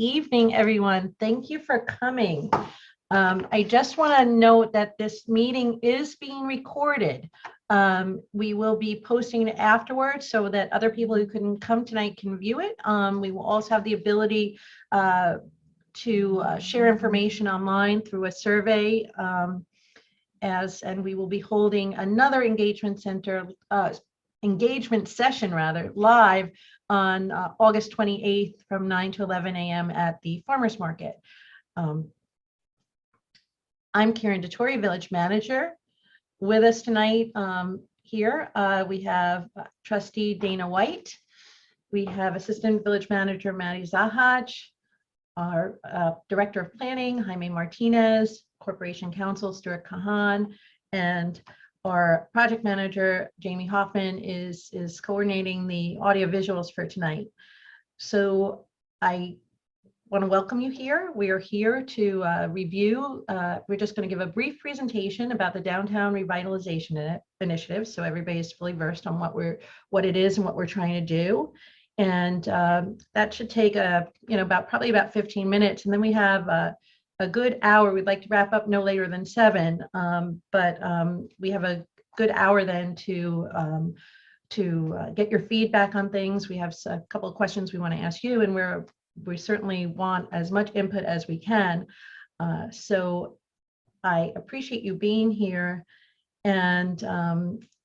evening, everyone. Thank you for coming. I just want to note that this meeting is being recorded. We will be posting it afterwards so that other people who couldn't come tonight can view it. We will also have the ability to share information online through a survey, and we will be holding another engagement session live on August 28th from 9 to 11 a.m. at the Farmers Market. I'm Karen DeTore, Village Manager. With us tonight here, we have Trustee Dana White. We have Assistant Village Manager Maddie Zahaj, our Director of Planning, Jaime Martinez, Corporation Counsel, Stuart Kahan, and our Project Manager, Jamie Hoffman, is coordinating the audio visuals for tonight. So I want to welcome you here. We are here to review. We're just going to give a brief presentation about the Downtown Revitalization Initiative, so everybody is fully versed on what it is and what we're trying to do. And that should take probably about 15 minutes, and then we have a good hour. We'd like to wrap up no later than 7, but we have a good hour then to get your feedback on things. We have a couple of questions we want to ask you, and we certainly want as much input as we can. So I appreciate you being here. And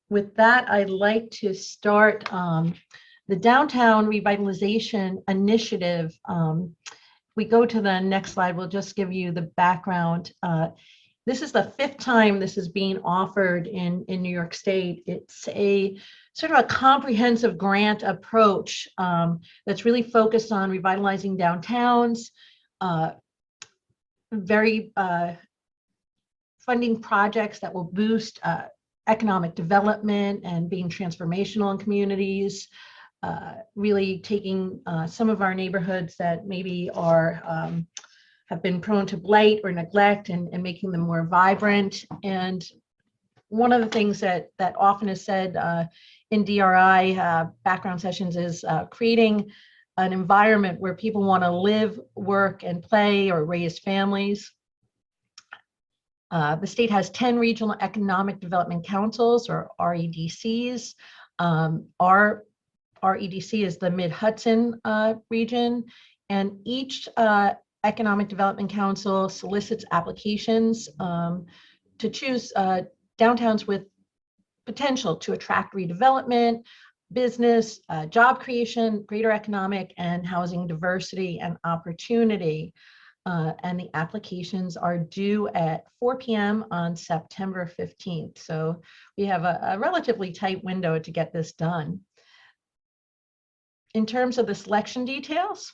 with that, I'd like to start the Downtown Revitalization Initiative. We go to the next slide, we'll just give you the background. This is the 5th time this is being offered in New York State. It's a sort of a comprehensive grant approach that's really focused on revitalizing downtowns, funding projects that will boost economic development and being transformational in communities, really taking some of our neighborhoods that maybe have been prone to blight or neglect and making them more vibrant. And one of the things that often is said in DRI background sessions is creating an environment where people want to live, work, and play or raise families. The state has 10 regional economic development councils, or REDCs. Our REDC is the Mid-Hudson region, and each Economic Development Council solicits applications to choose downtowns with potential to attract redevelopment, business, job creation, greater economic and housing diversity and opportunity. And the applications are due at 4 p.m. on September 15th. So we have a relatively tight window to get this done. In terms of the selection details,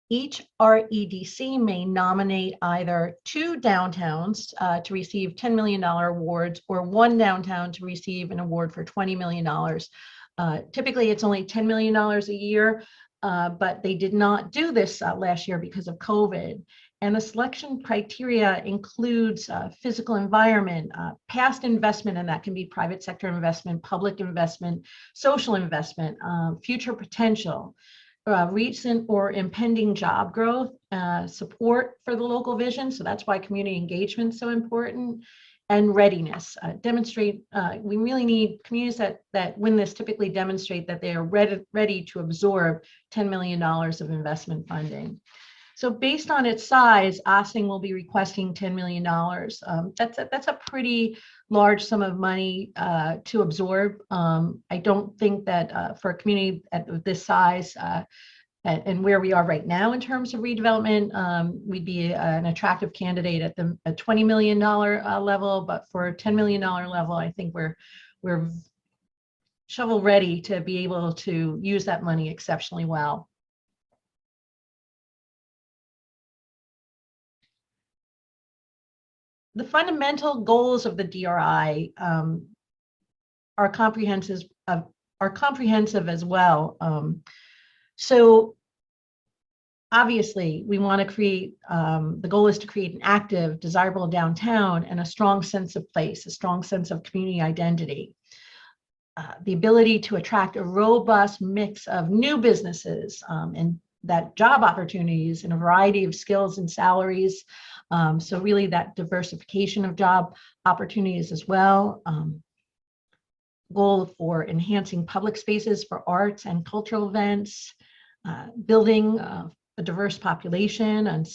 each REDC may nominate either 2 downtowns to receive $10 million awards or 1 downtown to receive an award for $20 million. Typically, it's only $10 million a year, but they did not do this last year because of COVID. And the selection criteria includes physical environment, past investment, and that can be private sector investment, public investment, social investment, future potential, recent or impending job growth, support for the local vision. So that's why community engagement is so important. And readiness. We really need communities that win this typically demonstrate that they are ready to absorb $10 million of investment funding. So based on its size, Ossining will be requesting $10 million. That's a pretty large sum of money to absorb. I don't think that for a community at this size and where we are right now in terms of redevelopment, we'd be an attractive candidate at the $20 million level, but for a $10 million level, I think we're shovel ready to be able to use that money exceptionally well. The fundamental goals of the DRI are comprehensive as well. So obviously, we want to create, the goal is to create an active, desirable downtown and a strong sense of place, a strong sense of community identity. The ability to attract a robust mix of new businesses and that job opportunities and a variety of skills and salaries. So really that diversification of job opportunities as well. Goal for enhancing public spaces for arts and cultural events, building a diverse population and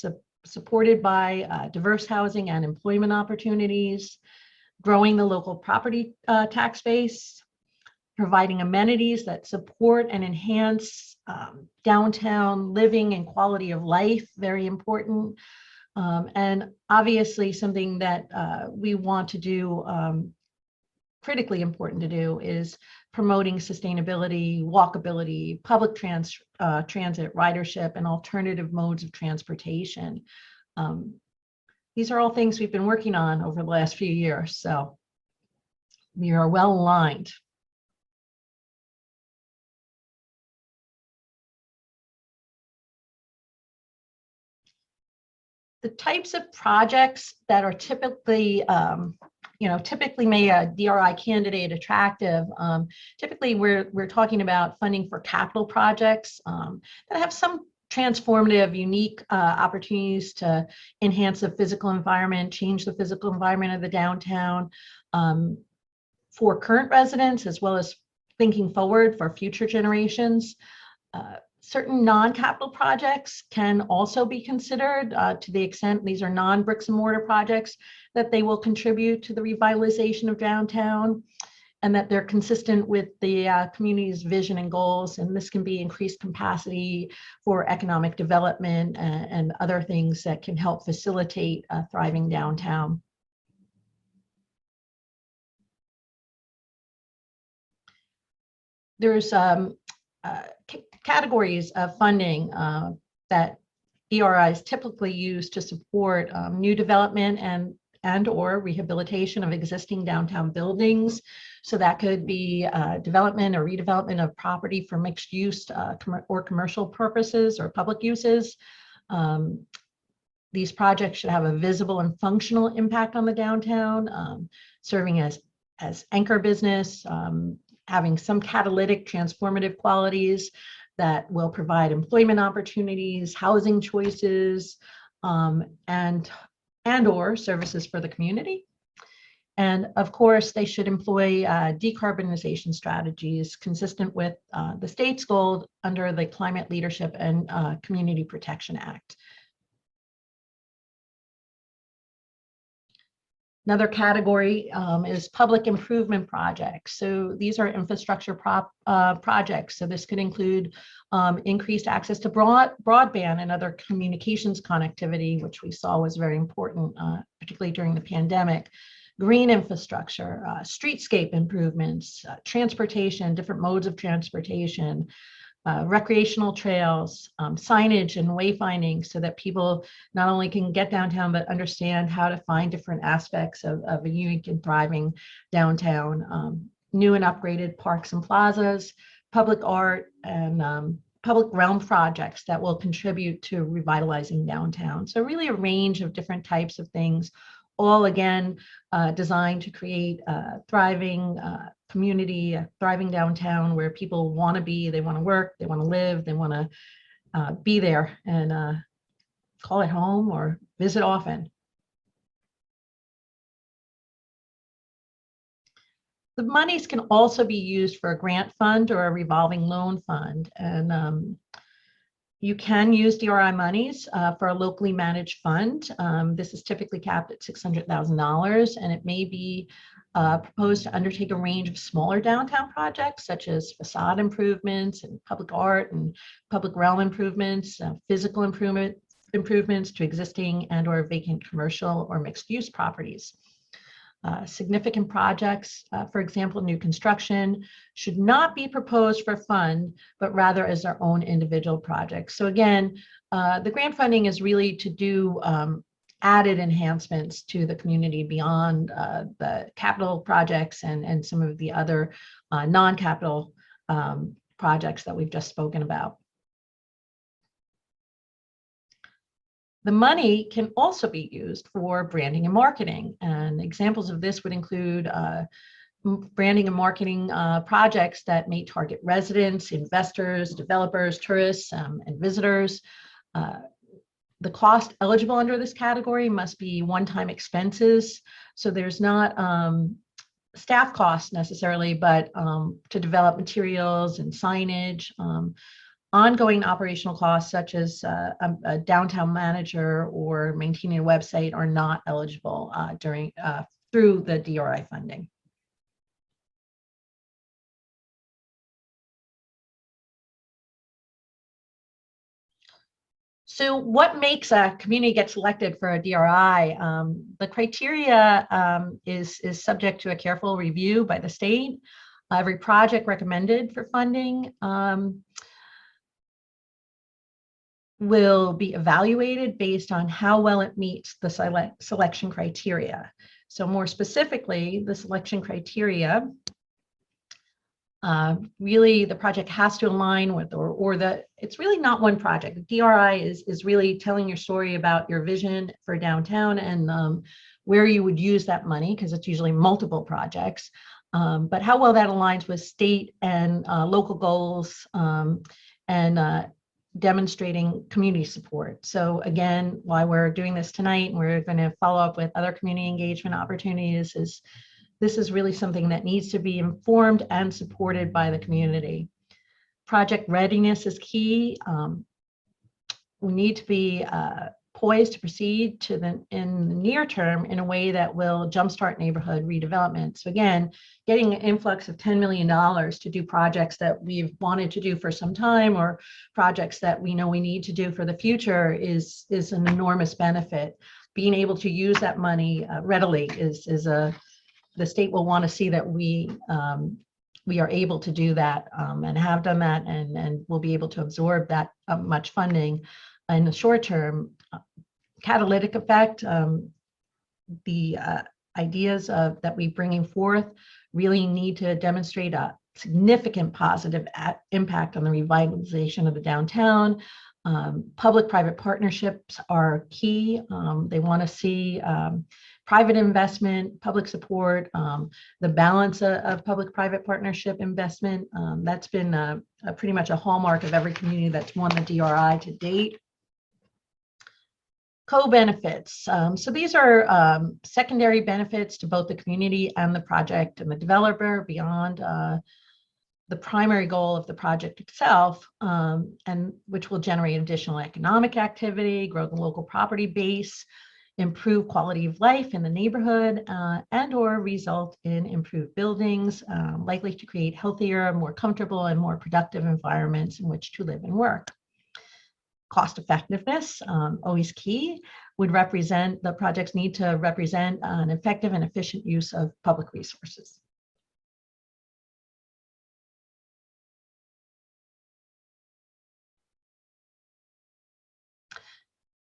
supported by diverse housing and employment opportunities, growing the local property tax base, providing amenities that support and enhance downtown living and quality of life, very important. And obviously something that we want to do, critically important to do, is promoting sustainability, walkability, public transit, ridership, and alternative modes of transportation. These are all things we've been working on over the last few years, so we are well aligned. The types of projects that are typically, typically make a DRI candidate attractive. Typically, we're talking about funding for capital projects that have some transformative, unique opportunities to enhance the physical environment, change the physical environment of the downtown for current residents, as well as thinking forward for future generations. Certain non-capital projects can also be considered to the extent these are non-bricks and mortar projects, that they will contribute to the revitalization of downtown and that they're consistent with the community's vision and goals. And this can be increased capacity for economic development and other things that can help facilitate a thriving downtown. There's categories of funding that DRIs typically use to support new development and or rehabilitation of existing downtown buildings. So that could be development or redevelopment of property for mixed use or commercial purposes or public uses. These projects should have a visible and functional impact on the downtown, serving as anchor business, having some catalytic transformative qualities that will provide employment opportunities, housing choices, and or services for the community. And of course, they should employ decarbonization strategies consistent with the state's goal under the Climate Leadership and Community Protection Act. Another category is public improvement projects. So these are infrastructure projects. So this could include increased access to broadband and other communications connectivity, which we saw was very important, particularly during the pandemic. Green infrastructure, streetscape improvements, transportation, different modes of transportation, recreational trails, signage and wayfinding, so that people not only can get downtown, but understand how to find different aspects of a unique and thriving downtown. New and upgraded parks and plazas, public art, and public realm projects that will contribute to revitalizing downtown. So really a range of different types of things, all again designed to create a thriving community, a thriving downtown where people want to be, they want to work, they want to live, they want to be there and call it home or visit often. The monies can also be used for a grant fund or a revolving loan fund. And you can use DRI monies for a locally managed fund. This is typically capped at $600,000, and it may be proposed to undertake a range of smaller downtown projects, such as facade improvements and public art and public realm improvements, physical improvements to existing and or vacant commercial or mixed use properties. Significant projects, for example, new construction, should not be proposed for fund, but rather as their own individual projects. So again, the grant funding is really to do added enhancements to the community beyond the capital projects and some of the other non-capital projects that we've just spoken about. The money can also be used for branding and marketing. And examples of this would include branding and marketing projects that may target residents, investors, developers, tourists, and visitors. The cost eligible under this category must be one-time expenses. So there's not staff costs necessarily, but to develop materials and signage. Ongoing operational costs such as a downtown manager or maintaining a website are not eligible through the DRI funding. So what makes a community get selected for a DRI? The criteria is subject to a careful review by the state. Every project recommended for funding will be evaluated based on how well it meets the selection criteria. So more specifically, the selection criteria really the project has to align with, it's really not one project. The DRI is really telling your story about your vision for downtown and where you would use that money, because it's usually multiple projects, but how well that aligns with state and local goals and demonstrating community support. So again, why we're doing this tonight, and we're going to follow up with other community engagement opportunities, is this is really something that needs to be informed and supported by the community. Project readiness is key. We need to be poised to proceed in the near term in a way that will jumpstart neighborhood redevelopment. So again, getting an influx of $10 million to do projects that we've wanted to do for some time, or projects that we know we need to do for the future, is an enormous benefit. Being able to use that money readily the state will want to see that we are able to do that and have done that, and will be able to absorb that much funding in the short term. Catalytic effect, the ideas that we're bringing forth really need to demonstrate a significant positive impact on the revitalization of the downtown. Public-private partnerships are key. They want to see private investment, public support, the balance of public-private partnership investment. That's been pretty much a hallmark of every community that's won the DRI to date. Co-benefits. So these are secondary benefits to both the community and the project and the developer beyond the primary goal of the project itself, and which will generate additional economic activity, grow the local property base, improve quality of life in the neighborhood, and or result in improved buildings, likely to create healthier, more comfortable, and more productive environments in which to live and work. Cost effectiveness, always key, the projects need to represent an effective and efficient use of public resources.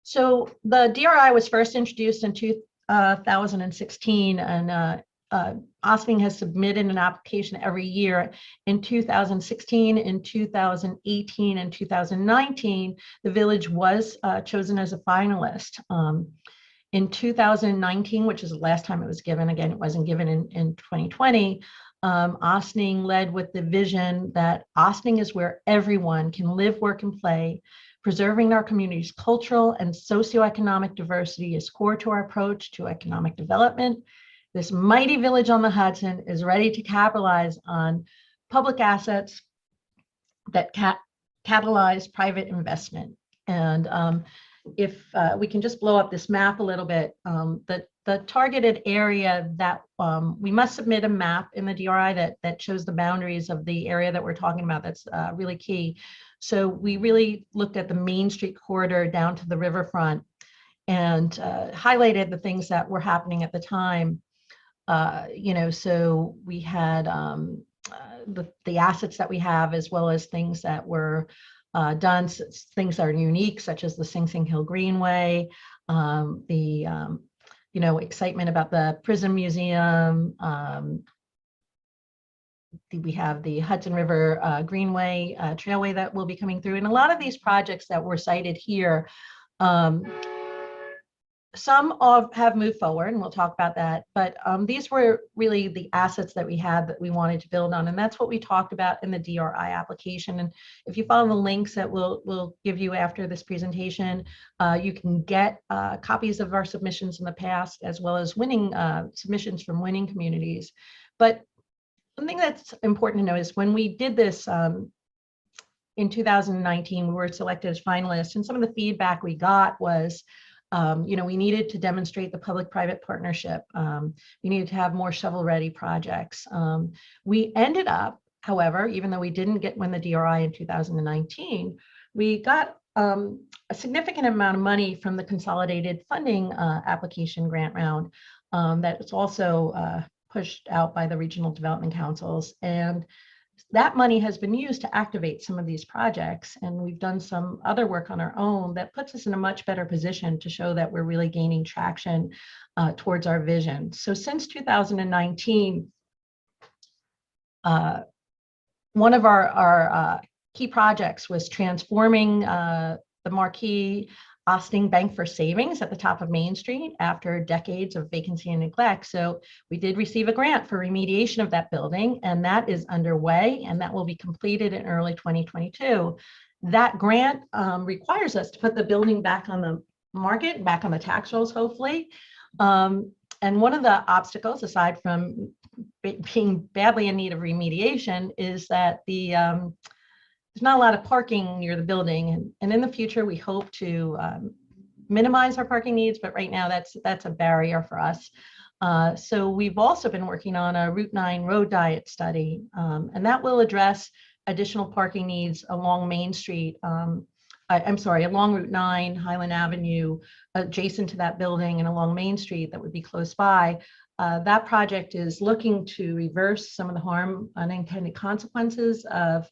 So the DRI was first introduced in 2016, and Ossining has submitted an application every year. In 2016, in 2018, and 2019, the village was chosen as a finalist. In 2019, which is the last time it was given, again, it wasn't given in 2020, Ossining led with the vision that Ossining is where everyone can live, work, and play. Preserving our community's cultural and socioeconomic diversity is core to our approach to economic development. This mighty village on the Hudson is ready to capitalize on public assets that catalyze private investment. And if we can just blow up this map a little bit, the targeted area that we must submit a map in the DRI that shows the boundaries of the area that we're talking about. That's really key. So we really looked at the Main Street corridor down to the riverfront and highlighted the things that were happening at the time. So we had the assets that we have, as well as things that were done, things that are unique, such as the Sing Sing Hill Greenway, the excitement about the Prison Museum. We have the Hudson River Greenway Trailway that will be coming through, and a lot of these projects that were cited here have moved forward, and we'll talk about that. But these were really the assets that we had that we wanted to build on, and that's what we talked about in the DRI application. And if you follow the links that we'll give you after this presentation, you can get copies of our submissions in the past, as well as winning submissions from winning communities. But one thing that's important to know is when we did this in 2019, we were selected as finalists, and some of the feedback we got was, we needed to demonstrate the public-private partnership. We needed to have more shovel-ready projects. We ended up, however, even though we didn't win the DRI in 2019, we got a significant amount of money from the consolidated funding application grant round that was also pushed out by the regional development councils. And that money has been used to activate some of these projects, and we've done some other work on our own that puts us in a much better position to show that we're really gaining traction towards our vision. So since 2019, one of our key projects was transforming the marquee Ossining Bank for Savings at the top of Main Street after decades of vacancy and neglect. So we did receive a grant for remediation of that building, and that is underway, and that will be completed in early 2022. That grant requires us to put the building back on the market, back on the tax rolls, hopefully. And one of the obstacles, aside from being badly in need of remediation, is that there's not a lot of parking near the building, and in the future we hope to minimize our parking needs, but right now that's a barrier for us. So we've also been working on a Route 9 road diet study, and that will address additional parking needs along Main Street. Along Route 9, Highland Avenue, adjacent to that building, and along Main Street that would be close by. That project is looking to reverse some of the harm, unintended consequences of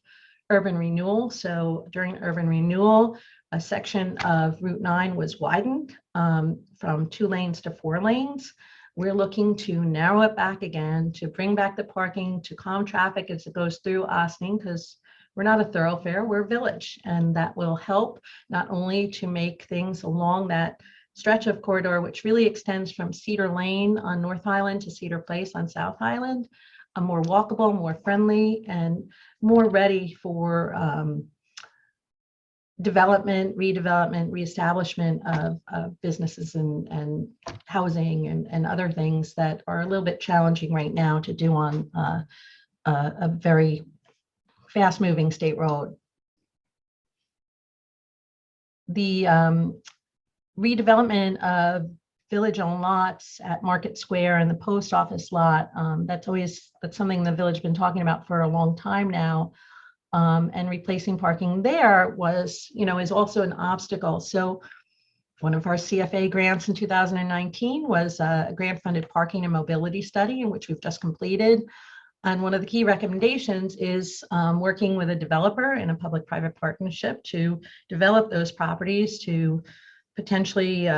urban renewal. So during urban renewal, a section of Route 9 was widened from 2 lanes to 4 lanes. We're looking to narrow it back again, to bring back the parking, to calm traffic as it goes through Ossining, because we're not a thoroughfare, we're a village. And that will help not only to make things along that stretch of corridor, which really extends from Cedar Lane on North Highland to Cedar Place on South Highland, more walkable, more friendly, and more ready for development, redevelopment, reestablishment of businesses and housing and other things that are a little bit challenging right now to do on a very fast-moving state road. The redevelopment of village-owned lots at Market Square and the post office lot, that's something the village has been talking about for a long time now. And replacing parking there is also an obstacle. So one of our CFA grants in 2019 was a grant-funded parking and mobility study, in which we've just completed. And one of the key recommendations is working with a developer in a public-private partnership to develop those properties to potentially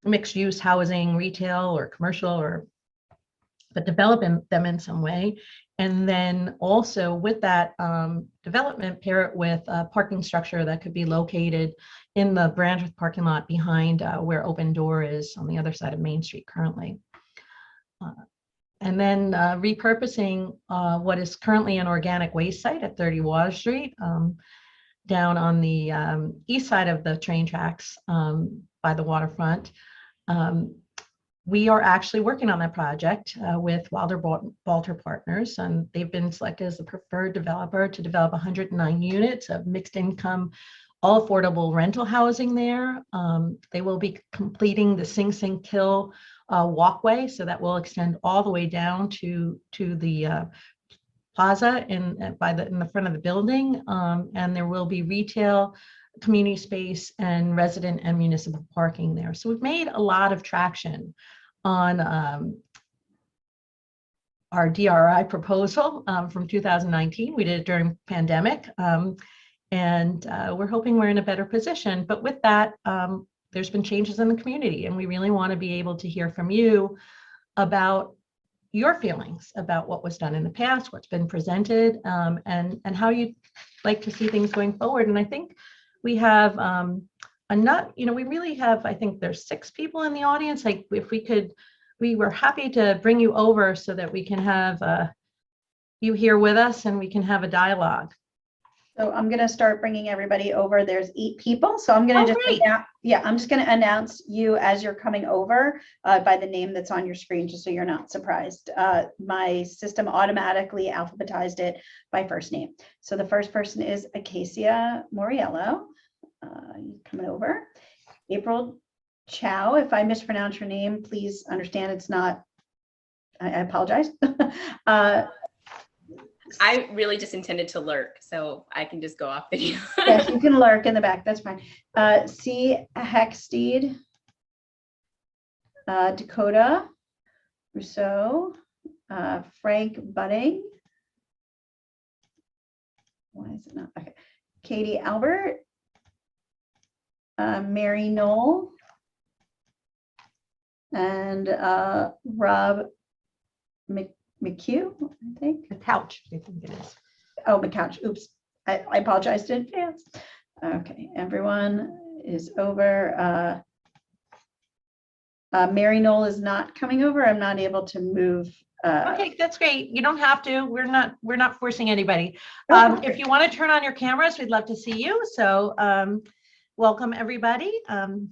mixed-use housing, retail, or commercial, but develop them in some way. And then also with that development, pair it with a parking structure that could be located in the Brandreth parking lot behind where Open Door is on the other side of Main Street currently. And then repurposing what is currently an organic waste site at 30 Water Street down on the east side of the train tracks by the waterfront. We are actually working on that project with Wilder Balter Partners, and they've been selected as the preferred developer to develop 109 units of mixed income, all affordable rental housing there. They will be completing the Sing Sing Kill walkway, so that will extend all the way down to the plaza in the front of the building, and there will be retail, community space, and resident and municipal parking there. So we've made a lot of traction on our DRI proposal from 2019. We did it during pandemic, and we're hoping we're in a better position. But with that, there's been changes in the community, and we really want to be able to hear from you about your feelings about what was done in the past, what's been presented, and how you'd like to see things going forward. And I think we have enough, we really have, I think there's 6 people in the audience. Like if we were happy to bring you over so that we can have you here with us and we can have a dialogue. So I'm going to start bringing everybody over. There's 8 people. So I'm going to I'm just going to announce you as you're coming over by the name that's on your screen, just so you're not surprised. My system automatically alphabetized it by first name. So the first person is Acacia Moriello. Coming over. April Chow. If I mispronounce your name, please understand it's not, I apologize. I really just intended to lurk, so I can just go off video. Yes, you can lurk in the back. That's fine. C. Hexteed, Dakota Rousseau, Frank Budding. Why is it not? Okay. Katie Albert, Mary Knoll, and Rob McHugh, I think. McCouch, I think it is. Oh, McCouch. Oops. I apologize in advance. Okay, everyone is over. Mary Knoll is not coming over. I'm not able to move. Okay, that's great. You don't have to. We're not forcing anybody. Okay. If you want to turn on your cameras, we'd love to see you. So welcome everybody. So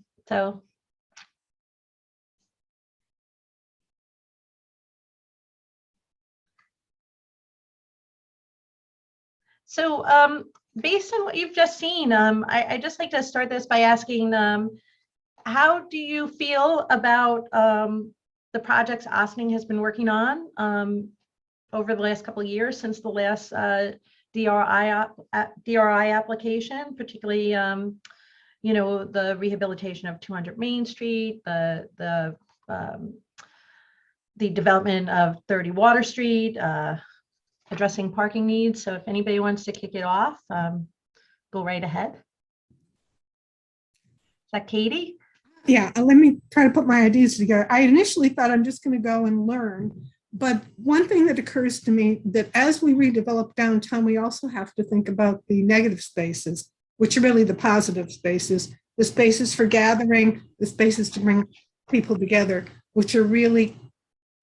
based on what you've just seen, I just like to start this by asking, how do you feel about the projects Ossining has been working on over the last couple of years since the last DRI application, particularly the rehabilitation of 200 Main Street, the development of 30 Water Street, addressing parking needs. So if anybody wants to kick it off, go right ahead. Is that Katie? Yeah, let me try to put my ideas together. I initially thought I'm just going to go and learn, but one thing that occurs to me that as we redevelop downtown, we also have to think about the negative spaces, which are really the positive spaces, the spaces for gathering, the spaces to bring people together, which are really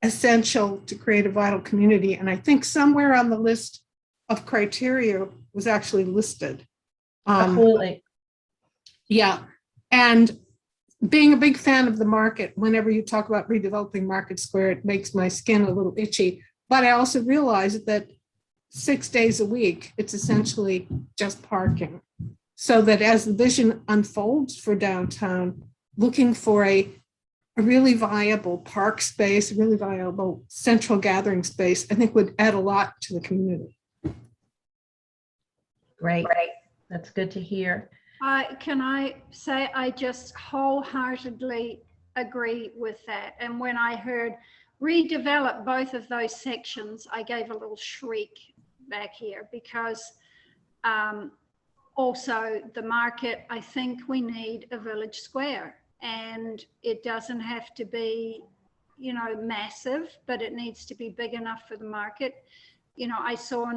essential to create a vital community. And I think somewhere on the list of criteria was actually listed. Absolutely. Yeah, and being a big fan of the market, whenever you talk about redeveloping Market Square, it makes my skin a little itchy. But I also realize that 6 days a week, it's essentially just parking. So that as the vision unfolds for downtown, looking for a really viable park space, a really viable central gathering space, I think would add a lot to the community. Great. That's good to hear. Can I say I just wholeheartedly agree with that. And when I heard redevelop both of those sections, I gave a little shriek back here because also the market, I think we need a village square, and it doesn't have to be, massive, but it needs to be big enough for the market. I saw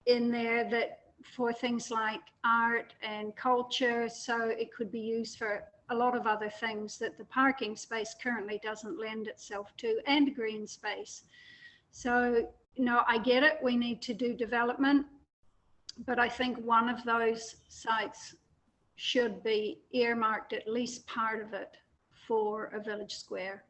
in there that for things like art and culture, so it could be used for a lot of other things that the parking space currently doesn't lend itself to, and green space. So, I get it, we need to do development, but I think one of those sites should be earmarked, at least part of it, for a village square,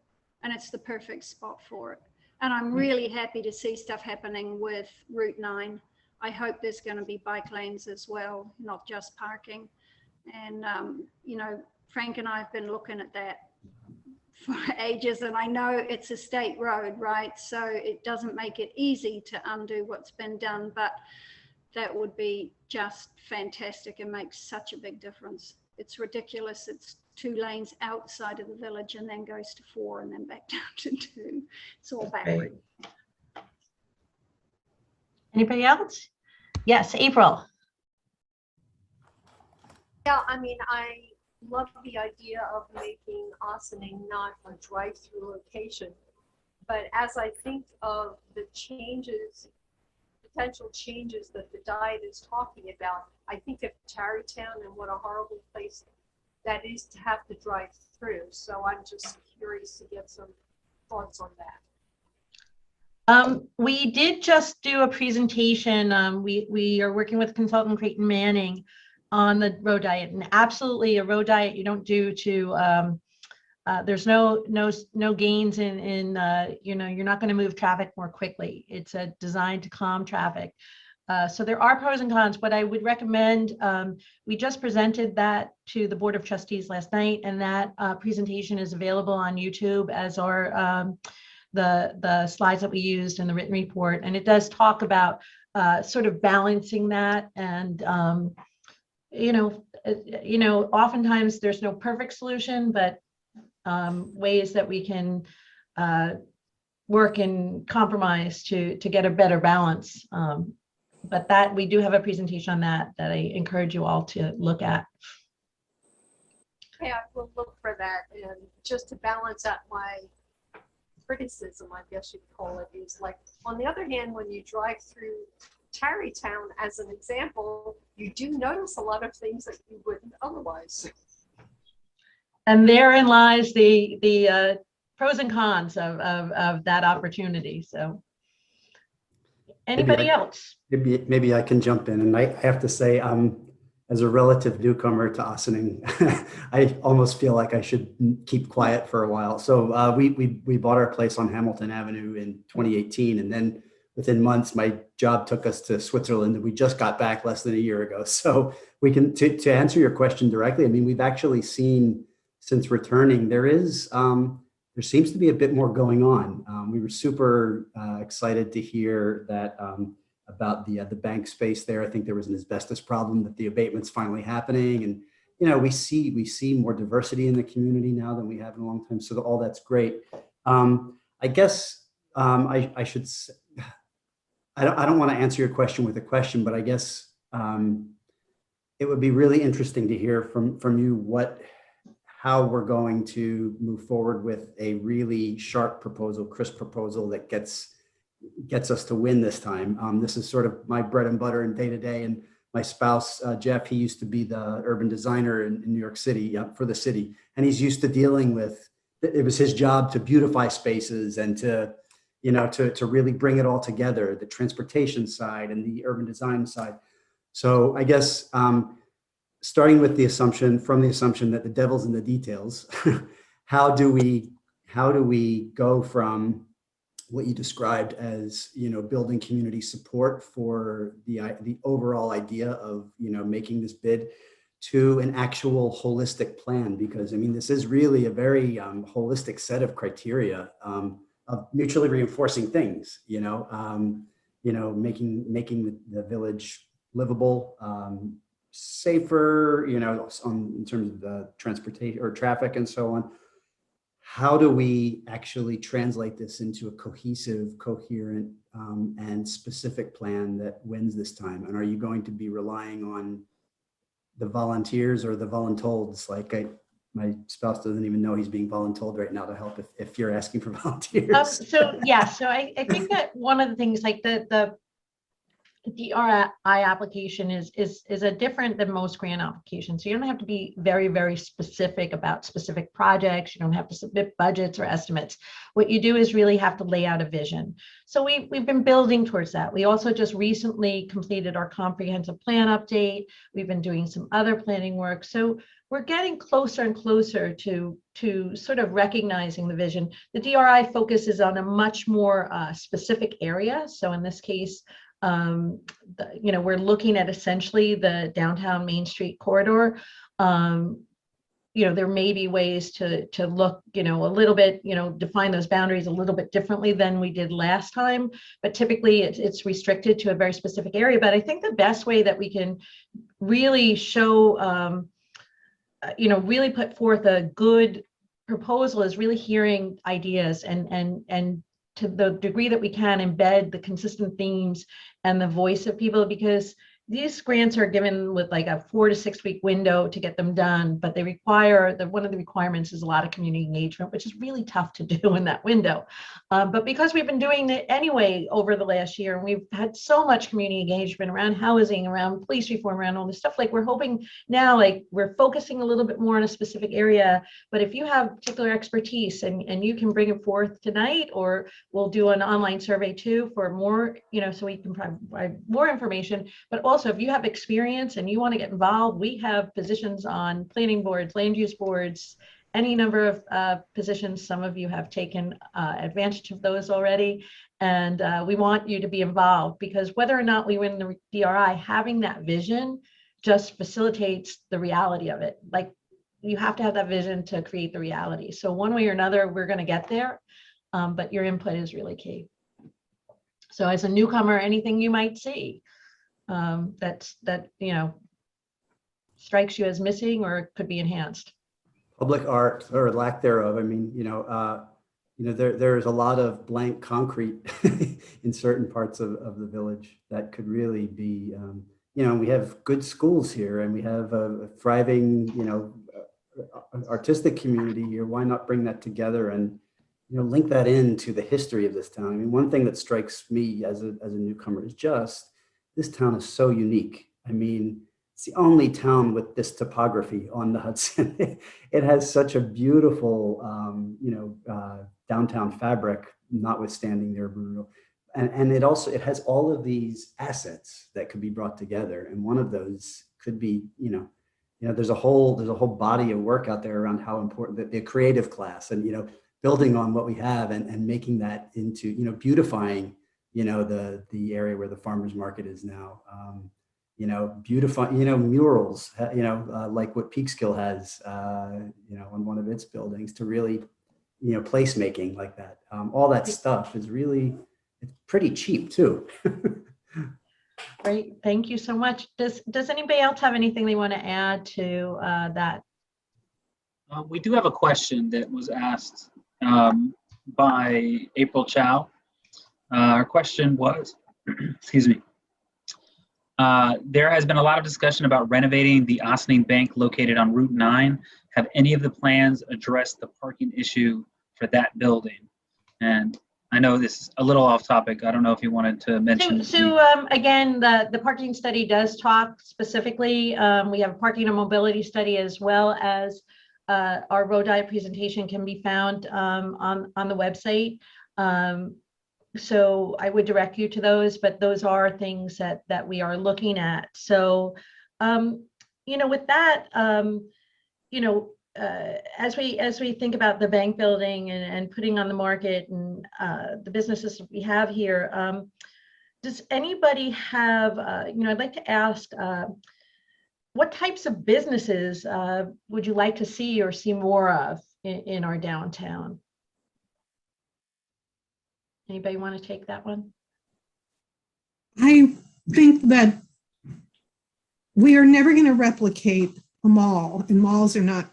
and it's the perfect spot for it. And I'm really happy to see stuff happening with Route 9. I hope there's going to be bike lanes as well, not just parking. And, Frank and I have been looking at that for ages, and I know it's a state road, right? So it doesn't make it easy to undo what's been done, but that would be just fantastic and makes such a big difference. It's ridiculous. It's 2 lanes outside of the village and then goes to 4 and then back down to 2. It's all backward. Anybody else? Yes, April. Yeah, I love the idea of making Ossining not a drive-through location, but as I think of the potential changes that the diet is talking about, I think of Tarrytown and what a horrible place that is to have to drive through. So I'm just curious to get some thoughts on that. We did just do a presentation. We are working with consultant Creighton Manning on the road diet, and absolutely a road diet you don't do to, there's no gains in you're not going to move traffic more quickly. It's designed to calm traffic. So there are pros and cons. What I would recommend, we just presented that to the Board of Trustees last night, and that presentation is available on YouTube, as are the slides that we used in the written report. And it does talk about sort of balancing that. And, oftentimes there's no perfect solution, but ways that we can work and compromise to get a better balance. But that we do have a presentation on that I encourage you all to look at. Okay, I will look for that. And just to balance out my criticism, I guess you'd call it, is like, on the other hand, when you drive through Tarrytown, as an example, you do notice a lot of things that you wouldn't otherwise. And therein lies the pros and cons of that opportunity. So anybody else? Maybe I can jump in, and I have to say, as a relative newcomer to Ossining, I almost feel like I should keep quiet for a while. So we bought our place on Hamilton Avenue in 2018, and then within months, my job took us to Switzerland, and we just got back less than a year ago. So we can, to answer your question directly, I mean, we've actually seen since returning, there seems to be a bit more going on. We were super excited to hear that about the bank space there. I think there was an asbestos problem, that the abatement's finally happening, and we see more diversity in the community now than we have in a long time. So all that's great. I guess I should. I don't want to answer your question with a question, but I guess it would be really interesting to hear from you how we're going to move forward with a really sharp proposal, crisp proposal that gets us to win this time. This is sort of my bread and butter and day to day. And my spouse, Jeff, he used to be the urban designer in New York City for the city. And he's used to dealing with, it was his job to beautify spaces and to really bring it all together, the transportation side and the urban design side. So I guess, starting with the assumption that the devil's in the details, how do we go from what you described as, building community support for the overall idea of, making this bid to an actual holistic plan? Because I mean, this is really a very holistic set of criteria of mutually reinforcing things, making the village livable, safer, in terms of the transportation or traffic and so on. How do we actually translate this into a cohesive, coherent, and specific plan that wins this time? And are you going to be relying on the volunteers or the voluntolds? Like my spouse doesn't even know he's being voluntold right now to help if you're asking for volunteers. So I think that one of the things, like the DRI application is a different than most grant applications. So you don't have to be very, very specific about specific projects. You don't have to submit budgets or estimates. What you do is really have to lay out a vision. So we've been building towards that. We also just recently completed our comprehensive plan update. We've been doing some other planning work. So we're getting closer and closer to sort of recognizing the vision. The DRI focuses on a much more specific area. So in this case, we're looking at essentially the downtown Main Street corridor. There may be ways to look, a little bit, define those boundaries a little bit differently than we did last time, but typically it's restricted to a very specific area. But I think the best way that we can really show, really put forth a good proposal is really hearing ideas and to the degree that we can embed the consistent themes and the voice of people, because these grants are given with like a 4 to 6 week window to get them done, but they require one of the requirements is a lot of community engagement, which is really tough to do in that window. But because we've been doing it anyway over the last year, and we've had so much community engagement around housing, around police reform, around all this stuff, like we're hoping now, like we're focusing a little bit more on a specific area. But if you have particular expertise and you can bring it forth tonight, or we'll do an online survey too for more, so we can provide more information. But also, if you have experience and you want to get involved, we have positions on planning boards, land use boards, any number of positions. Some of you have taken advantage of those already. And we want you to be involved, because whether or not we win the DRI, having that vision just facilitates the reality of it. Like, you have to have that vision to create the reality. So one way or another, we're going to get there. But your input is really key. So as a newcomer, anything you might see that strikes you as missing or could be enhanced. Public art or lack thereof. I mean, there's a lot of blank concrete in certain parts of the village that could really be, we have good schools here, and we have a thriving, artistic community here. Why not bring that together and, link that into the history of this town? I mean, one thing that strikes me as a newcomer is just this town is so unique. I mean, it's the only town with this topography on the Hudson. It has such a beautiful, downtown fabric, notwithstanding their brutal. And it has all of these assets that could be brought together. And one of those could be, there's a whole body of work out there around how important the creative class, and, building on what we have and making that into, beautifying, the area where the farmers market is now. Beautify, murals, like what Peekskill has, on one of its buildings, to really, placemaking like that. All that stuff is really, it's pretty cheap too. Great, thank you so much. Does anybody else have anything they want to add to that? We do have a question that was asked by April Chow. Our question was, excuse me, there has been a lot of discussion about renovating the Ossining Bank located on Route 9. Have any of the plans addressed the parking issue for that building? And I know this is a little off topic. I don't know if you wanted to mention. Again, the parking study does talk specifically. We have a parking and mobility study, as well as our road diet presentation can be found on the website. So I would direct you to those, but those are things that we are looking at. So, with that, as we think about the bank building and putting on the market and the businesses we have here, does anybody have, I'd like to ask, what types of businesses would you like to see or see more of in our downtown? Anybody want to take that one? I think that we are never going to replicate a mall, and malls are not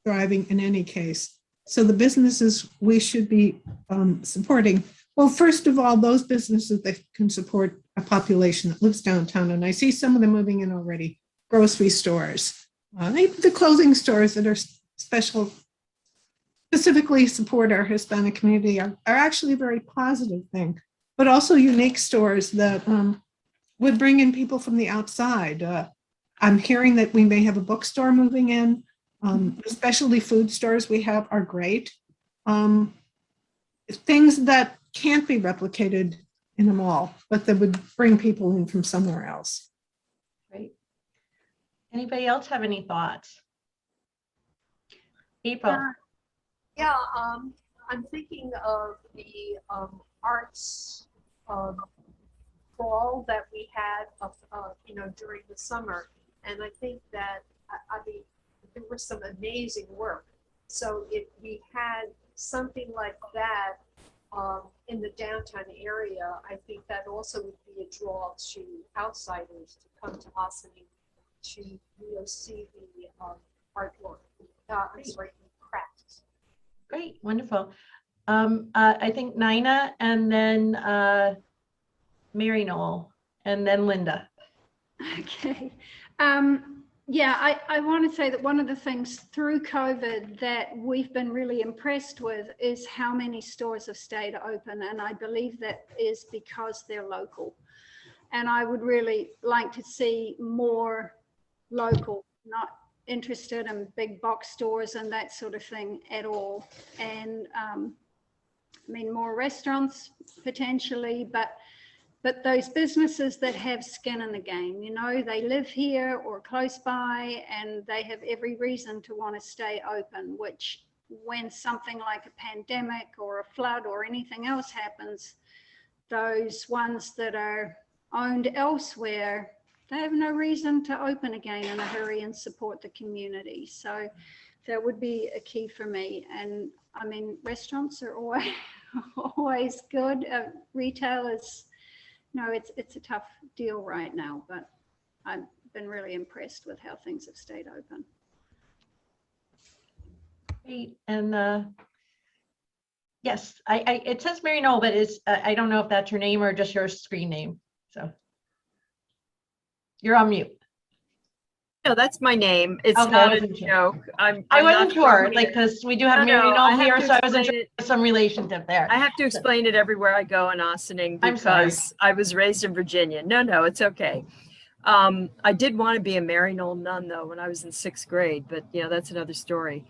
thriving in any case. So the businesses we should be supporting, well, first of all, those businesses that can support a population that lives downtown, and I see some of them moving in already. Grocery stores, the clothing stores that are specifically support our Hispanic community are actually a very positive thing, but also unique stores that would bring in people from the outside. I'm hearing that we may have a bookstore moving in. The specialty food stores we have are great. Things that can't be replicated in a mall, but that would bring people in from somewhere else. Great. Anybody else have any thoughts? April. Yeah, I'm thinking of the arts ball that we had, during the summer, and I think that there was some amazing work. So if we had something like that in the downtown area, I think that also would be a draw to outsiders to come to Ossining to see the artwork. Crafts. Great, wonderful. I think Nina, and then Mary Noel, and then Linda. Okay. Yeah, I want to say that one of the things through COVID that we've been really impressed with is how many stores have stayed open. And I believe that is because they're local. And I would really like to see more local, not interested in big box stores and that sort of thing at all. And I mean, more restaurants potentially, but those businesses that have skin in the game, you know, they live here or close by and they have every reason to want to stay open, which when something like a pandemic or a flood or anything else happens, those ones that are owned elsewhere, they have no reason to open again in a hurry and support the community. So that would be a key for me. And I mean, restaurants are always good. Retail is, no, it's a tough deal right now, but I've been really impressed with how things have stayed open. Great. And yes, it says Mary Noel, but it's I don't know if that's your name or just your screen name. So you're on mute. No, that's my name. It's Okay, I not a wasn't sure. joke. I wasn't sure, like, because we do have Mary No, I Noel have here, to so I wasn't sure explain if there's some relationship there. I have to explain it everywhere I go in Ossining I'm sorry. because I was raised in Virginia. No, it's okay. I did want to be a Mary Noel nun though when I was in 6th grade, but you know, that's another story.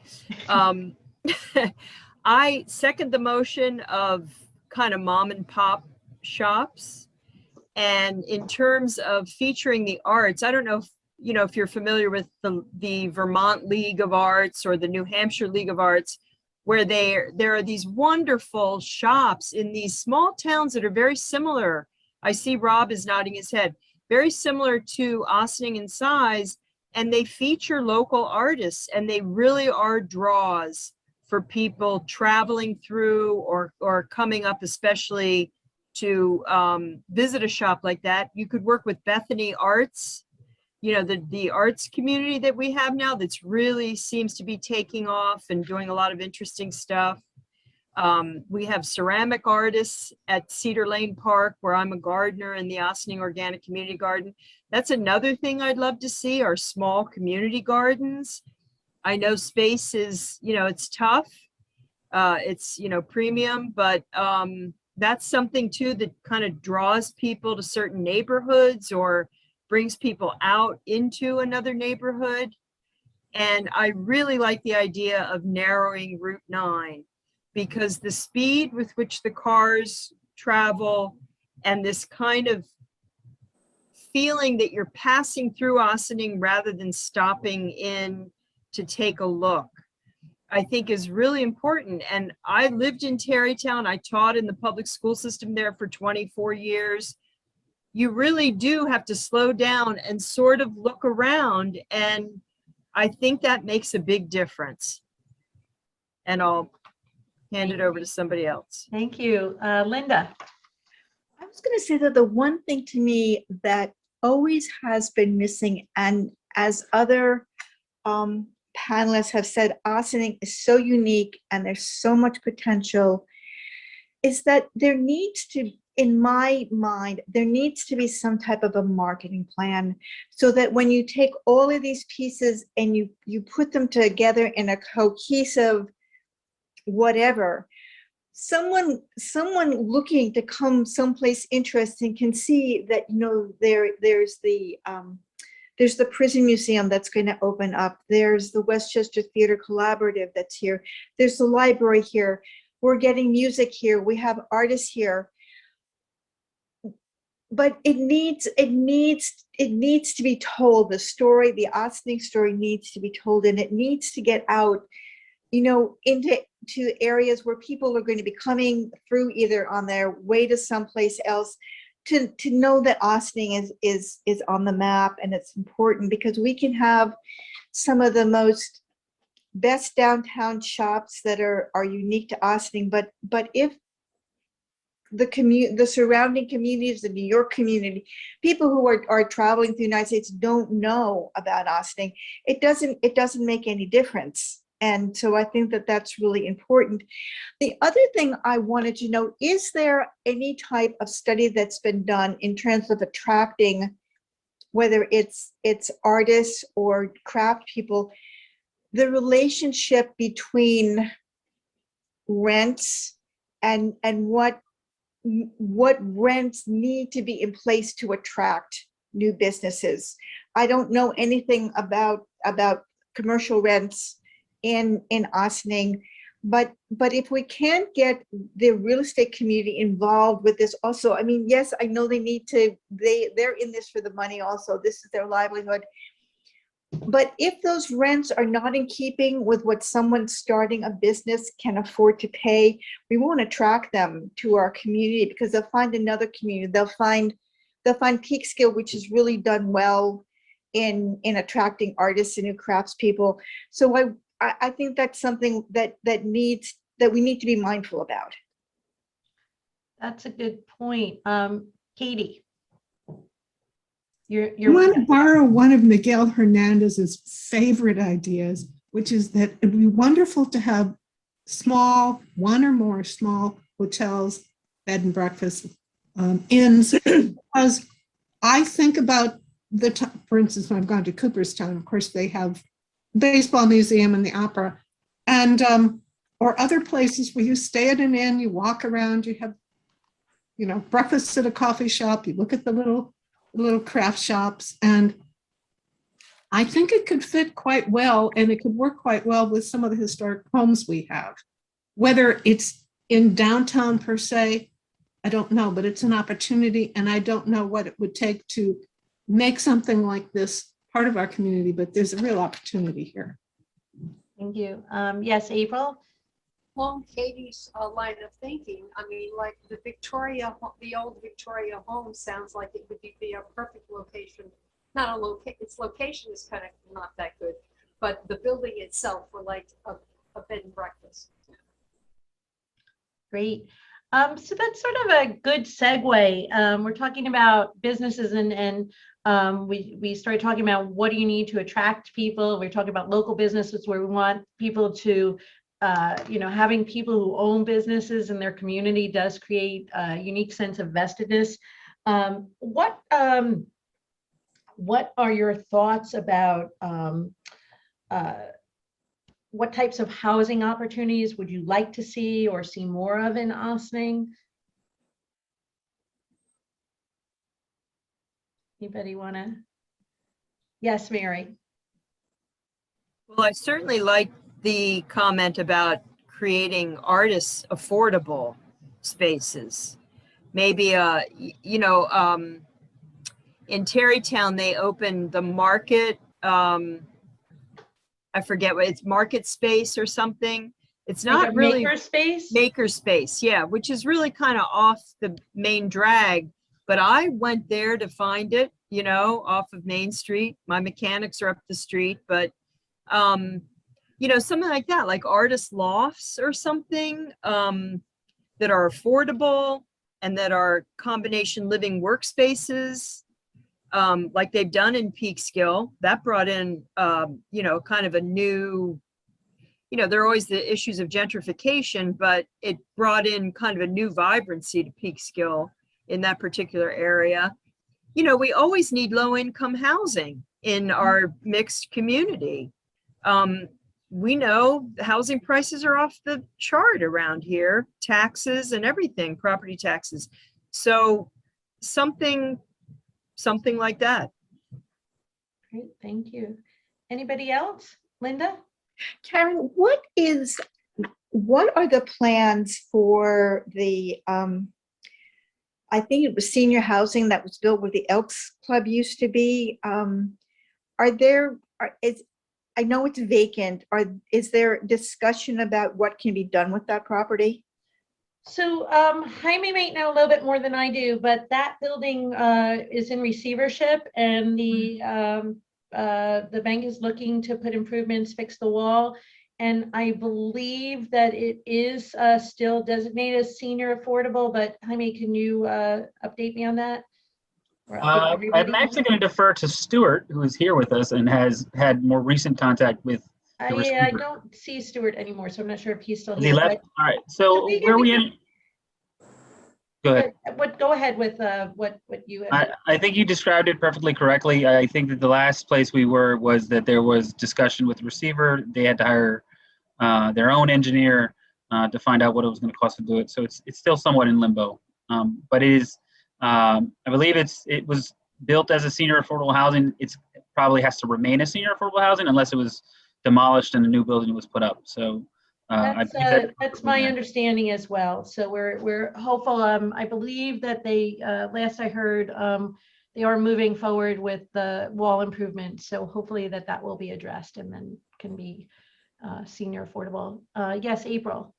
I second the motion of kind of mom and pop shops. And in terms of featuring the arts, I don't know if, you know, if you're familiar with the Vermont League of Arts or the New Hampshire League of Arts, where there are these wonderful shops in these small towns that are very similar. I see Rob is nodding his head, very similar to Ossining in size, and they feature local artists, and they really are draws for people traveling through or coming up, especially to visit a shop like that. You could work with Bethany Arts, you know, the arts community that we have now that's really seems to be taking off and doing a lot of interesting stuff. We have ceramic artists at Cedar Lane Park, where I'm a gardener in the Ossining Organic Community Garden. That's another thing I'd love to see, are small community gardens. I know space is, you know, it's tough. It's, you know, premium, but that's something too that kind of draws people to certain neighborhoods or brings people out into another neighborhood. And I really like the idea of narrowing Route 9, because the speed with which the cars travel and this kind of feeling that you're passing through Ossining rather than stopping in to take a look, I think is really important. And I lived in Tarrytown. I taught in the public school system there for 24 years. You really do have to slow down and sort of look around. And I think that makes a big difference. And I'll hand it over to somebody else. Thank you. Linda. I was going to say that the one thing to me that always has been missing, and as other panelists have said, Ossining is so unique and there's so much potential, is that there needs to, in my mind, there needs to be some type of a marketing plan, so that when you take all of these pieces and you put them together in a cohesive whatever, someone looking to come someplace interesting can see that, you know, there's the Prison Museum that's going to open up. There's the Westchester Theater Collaborative that's here. There's the library here. We're getting music here. We have artists here. But it needs to be told. The story, the Ossining story, needs to be told, and it needs to get out, you know, into areas where people are going to be coming through either on their way to someplace else, to know that Ossining is on the map. And it's important because we can have some of the most best downtown shops that are unique to Ossining, but if the surrounding communities, the New York community, people who are traveling through the United States don't know about Ossining, it doesn't make any difference. And so I think that that's really important. The other thing I wanted to know, is there any type of study that's been done in terms of attracting whether it's artists or craft people, the relationship between rents and what rents need to be in place to attract new businesses. I don't know anything about commercial rents in Ossining, but if we can't get the real estate community involved with this also, I mean, yes, I know they need to, they're in this for the money also, this is their livelihood. But if those rents are not in keeping with what someone starting a business can afford to pay, we won't attract them to our community, because they'll find another community. They'll find Peekskill, which has really done well in attracting artists and new craftspeople. So I think that's something that we need to be mindful about. That's a good point. Katie. I want to borrow one of Miguel Hernandez's favorite ideas, which is that it'd be wonderful to have one or more small hotels, bed and breakfast, inns, because I think about for instance, when I've gone to Cooperstown, of course, they have baseball museum and the opera, and or other places where you stay at an inn, you walk around, you have, breakfast at a coffee shop, you look at the little craft shops, and I think it could fit quite well, and it could work quite well with some of the historic homes we have. Whether it's in downtown per se, I don't know, but it's an opportunity, and I don't know what it would take to make something like this part of our community, but there's a real opportunity here. Thank you. Yes, April? Along Katie's line of thinking, I mean, like the old Victoria home sounds like it would be a perfect location. Not a its location is kind of not that good, but the building itself for like a bed and breakfast. Great. So that's sort of a good segue. We're talking about businesses, and we started talking about what do you need to attract people. We're talking about local businesses where we want people to, having people who own businesses in their community does create a unique sense of vestedness. What are your thoughts about what types of housing opportunities would you like to see or see more of in Ossining? Anybody want to? Yes, Mary. Well, I certainly like the comment about creating artists affordable spaces. Maybe, in Terrytown, they opened the market, I forget what it's, market space or something. It's not really maker space, yeah, which is really kind of off the main drag. But I went there to find it, off of Main Street. My mechanics are up the street, but something like that, like artist lofts or something that are affordable and that are combination living workspaces. Like they've done in Peekskill, that brought in, kind of a new, there are always the issues of gentrification, but it brought in kind of a new vibrancy to Peekskill in that particular area. We always need low-income housing in our mixed community. We know housing prices are off the chart around here, taxes and everything, property taxes. So something like that. Great, thank you. Anybody else? Linda? Karen, what are the plans for the, I think it was senior housing that was built where the Elks Club used to be? I know it's vacant. Is there discussion about what can be done with that property? So Jaime might know a little bit more than I do, but that building is in receivership, and the bank is looking to put improvements, fix the wall, and I believe that it is still designated as senior affordable. But Jaime, can you update me on that? I'm actually going to defer to Stuart, who is here with us and has had more recent contact with the receiver. I don't see Stuart anymore, so I'm not sure if he's still Has here. he left? All right. So where we in? Go ahead. Go ahead with what you had. I think you described it perfectly correctly. I think that the last place we were was that there was discussion with the receiver. They had to hire their own engineer to find out what it was going to cost to do it. So it's still somewhat in limbo. But it is, I believe it was built as a senior affordable housing. It probably has to remain a senior affordable housing unless it was demolished and a new building was put up. So That's my understanding as well. So we're hopeful. I believe that they last I heard they are moving forward with the wall improvement. So hopefully that will be addressed and then can be senior affordable. Yes, April.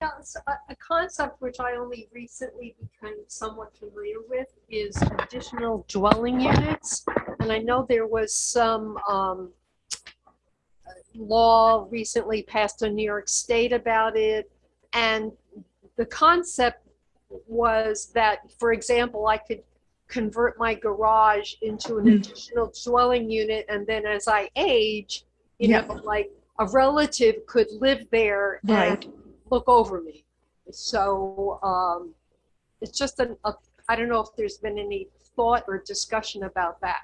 Yeah, so a concept which I only recently became somewhat familiar with is additional dwelling units. And I know there was some law recently passed in New York State about it. And the concept was that, for example, I could convert my garage into an additional dwelling unit. And then as I age, you know, like a relative could live there and look over me. So it's just I don't know if there's been any thought or discussion about that.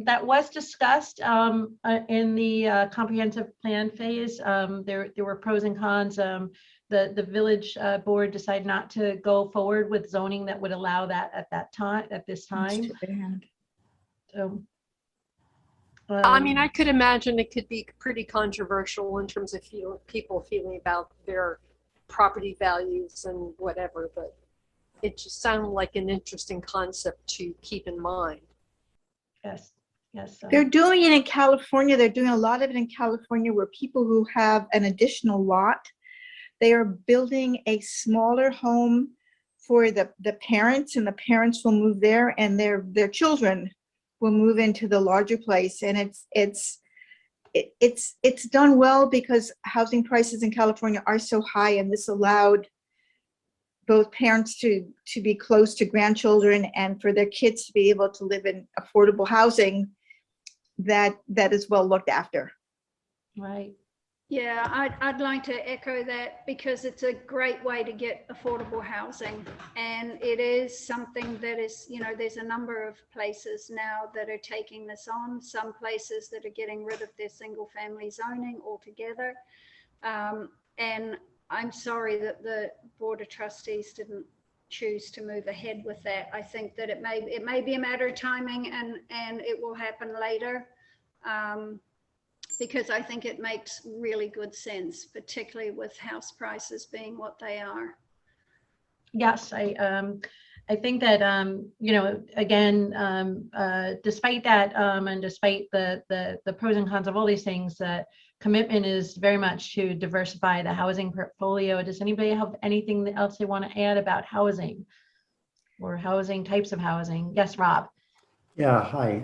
That was discussed in the comprehensive plan phase. There were pros and cons. The village board decided not to go forward with zoning that would allow that at this time. So, I mean, I could imagine it could be pretty controversial in terms of people feeling about their property values and whatever, but it just sounded like an interesting concept to keep in mind. Yes. They're doing it in California. They're doing a lot of it in California where people who have an additional lot, they are building a smaller home for the parents, and the parents will move there and their children will move into the larger place. And it's done well because housing prices in California are so high, and this allowed both parents to be close to grandchildren and for their kids to be able to live in affordable housing that is well looked after. Right. Yeah, I'd like to echo that because it's a great way to get affordable housing, and it is something that is, you know, there's a number of places now that are taking this on, some places that are getting rid of their single family zoning altogether. And I'm sorry that the Board of Trustees didn't choose to move ahead with that. I think that it may be a matter of timing, and it will happen later. Because I think it makes really good sense, particularly with house prices being what they are. Yes, I think that you know, again, despite that and despite the pros and cons of all these things, that commitment is very much to diversify the housing portfolio. Does anybody have anything else they want to add about housing or housing types of housing? Yes, Rob. Yeah, hi.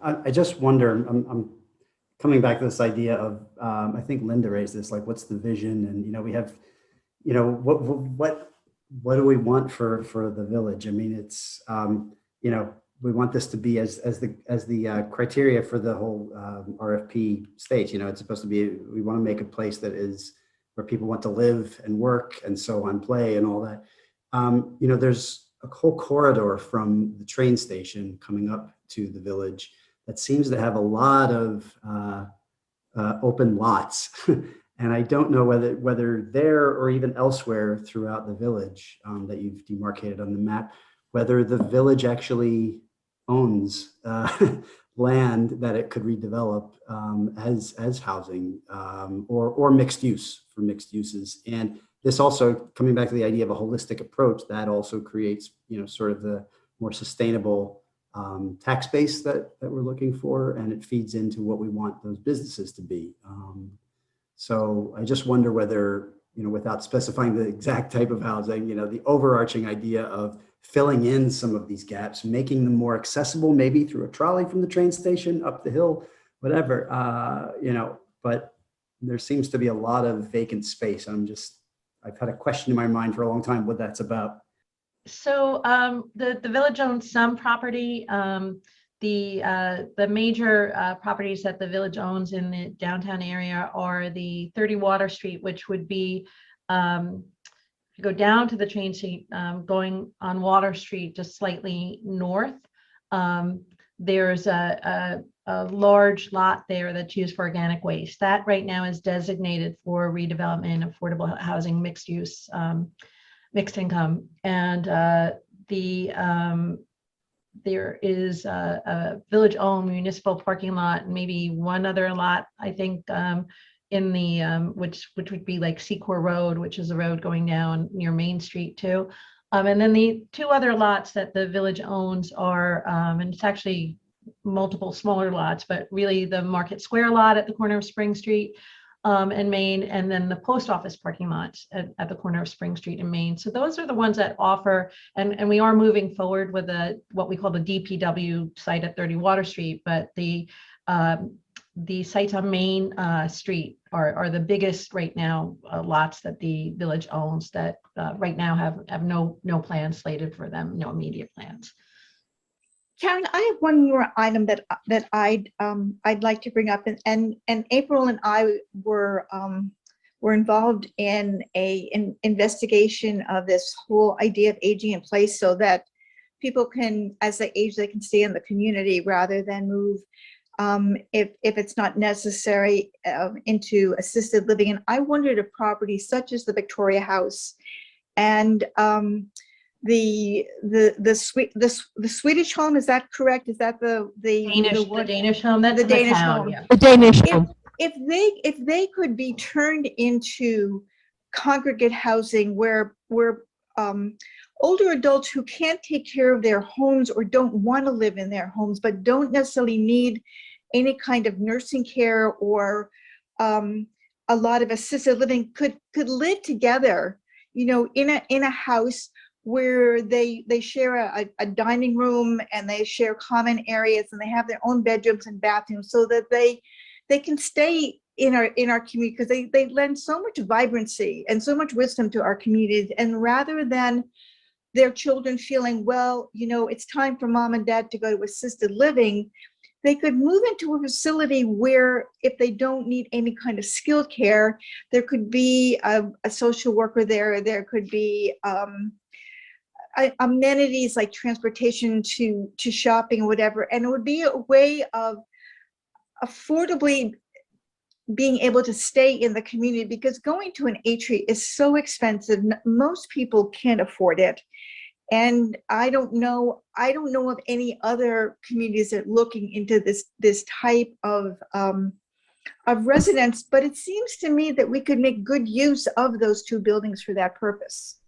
I just wonder, I'm coming back to this idea of, I think Linda raised this, like, what's the vision? And, you know, we have, you know, what do we want for the village? I mean, it's, you know, we want this to be as the criteria for the whole RFP states. You know, it's supposed to be, we want to make a place that is where people want to live and work and so on, play and all that. You know, there's a whole corridor from the train station coming up to the village that seems to have a lot of open lots. And I don't know whether there or even elsewhere throughout the village that you've demarcated on the map, whether the village actually owns land that it could redevelop as housing or mixed use for mixed uses. And this also, coming back to the idea of a holistic approach, that also creates, you know, sort of the more sustainable tax base that we're looking for, and it feeds into what we want those businesses to be. So I just wonder whether, you know, without specifying the exact type of housing, you know, the overarching idea of filling in some of these gaps, making them more accessible, maybe through a trolley from the train station up the hill, whatever, you know, but there seems to be a lot of vacant space. I've had a question in my mind for a long time what that's about. So the village owns some property. The major properties that the village owns in the downtown area are the 30 Water Street, which would be if you go down to the train station, going on Water Street, just slightly north, there's a large lot there that's used for organic waste. That right now is designated for redevelopment, affordable housing, mixed use, mixed income. And there is a village-owned municipal parking lot, and maybe one other lot, I think, in the which would be like Secor Road, which is a road going down near Main Street too. And then the two other lots that the village owns are, and it's actually multiple smaller lots, but really the Market Square lot at the corner of Spring Street and Main, and then the post office parking lots at the corner of Spring Street and Main. So those are the ones that offer, and we are moving forward with what we call the DPW site at 30 Water Street, but the sites on Main Street are the biggest right now lots that the village owns that right now have no plans slated for them, no immediate plans. Karen, I have one more item that I'd like to bring up, and April and I were involved in an investigation of this whole idea of aging in place, so that people can, as they age, they can stay in the community rather than move if it's not necessary into assisted living. And I wondered if properties such as the Victoria House and the Swedish home, is that correct? Is that the Danish home? That's the in the Danish town, home. yeah. The Danish home. If they could be turned into congregate housing where older adults who can't take care of their homes or don't want to live in their homes, but don't necessarily need any kind of nursing care or a lot of assisted living, could live together, you know, in a house where they share a dining room and they share common areas and they have their own bedrooms and bathrooms, so that they can stay in our community, because they lend so much vibrancy and so much wisdom to our communities. And rather than their children feeling, well, you know, it's time for mom and dad to go to assisted living, they could move into a facility where, if they don't need any kind of skilled care, there could be a social worker there. There could be amenities like transportation to shopping or whatever. And it would be a way of affordably being able to stay in the community, because going to an atri is so expensive. Most people can't afford it. And I don't know of any other communities that are looking into this type of residence, but it seems to me that we could make good use of those two buildings for that purpose.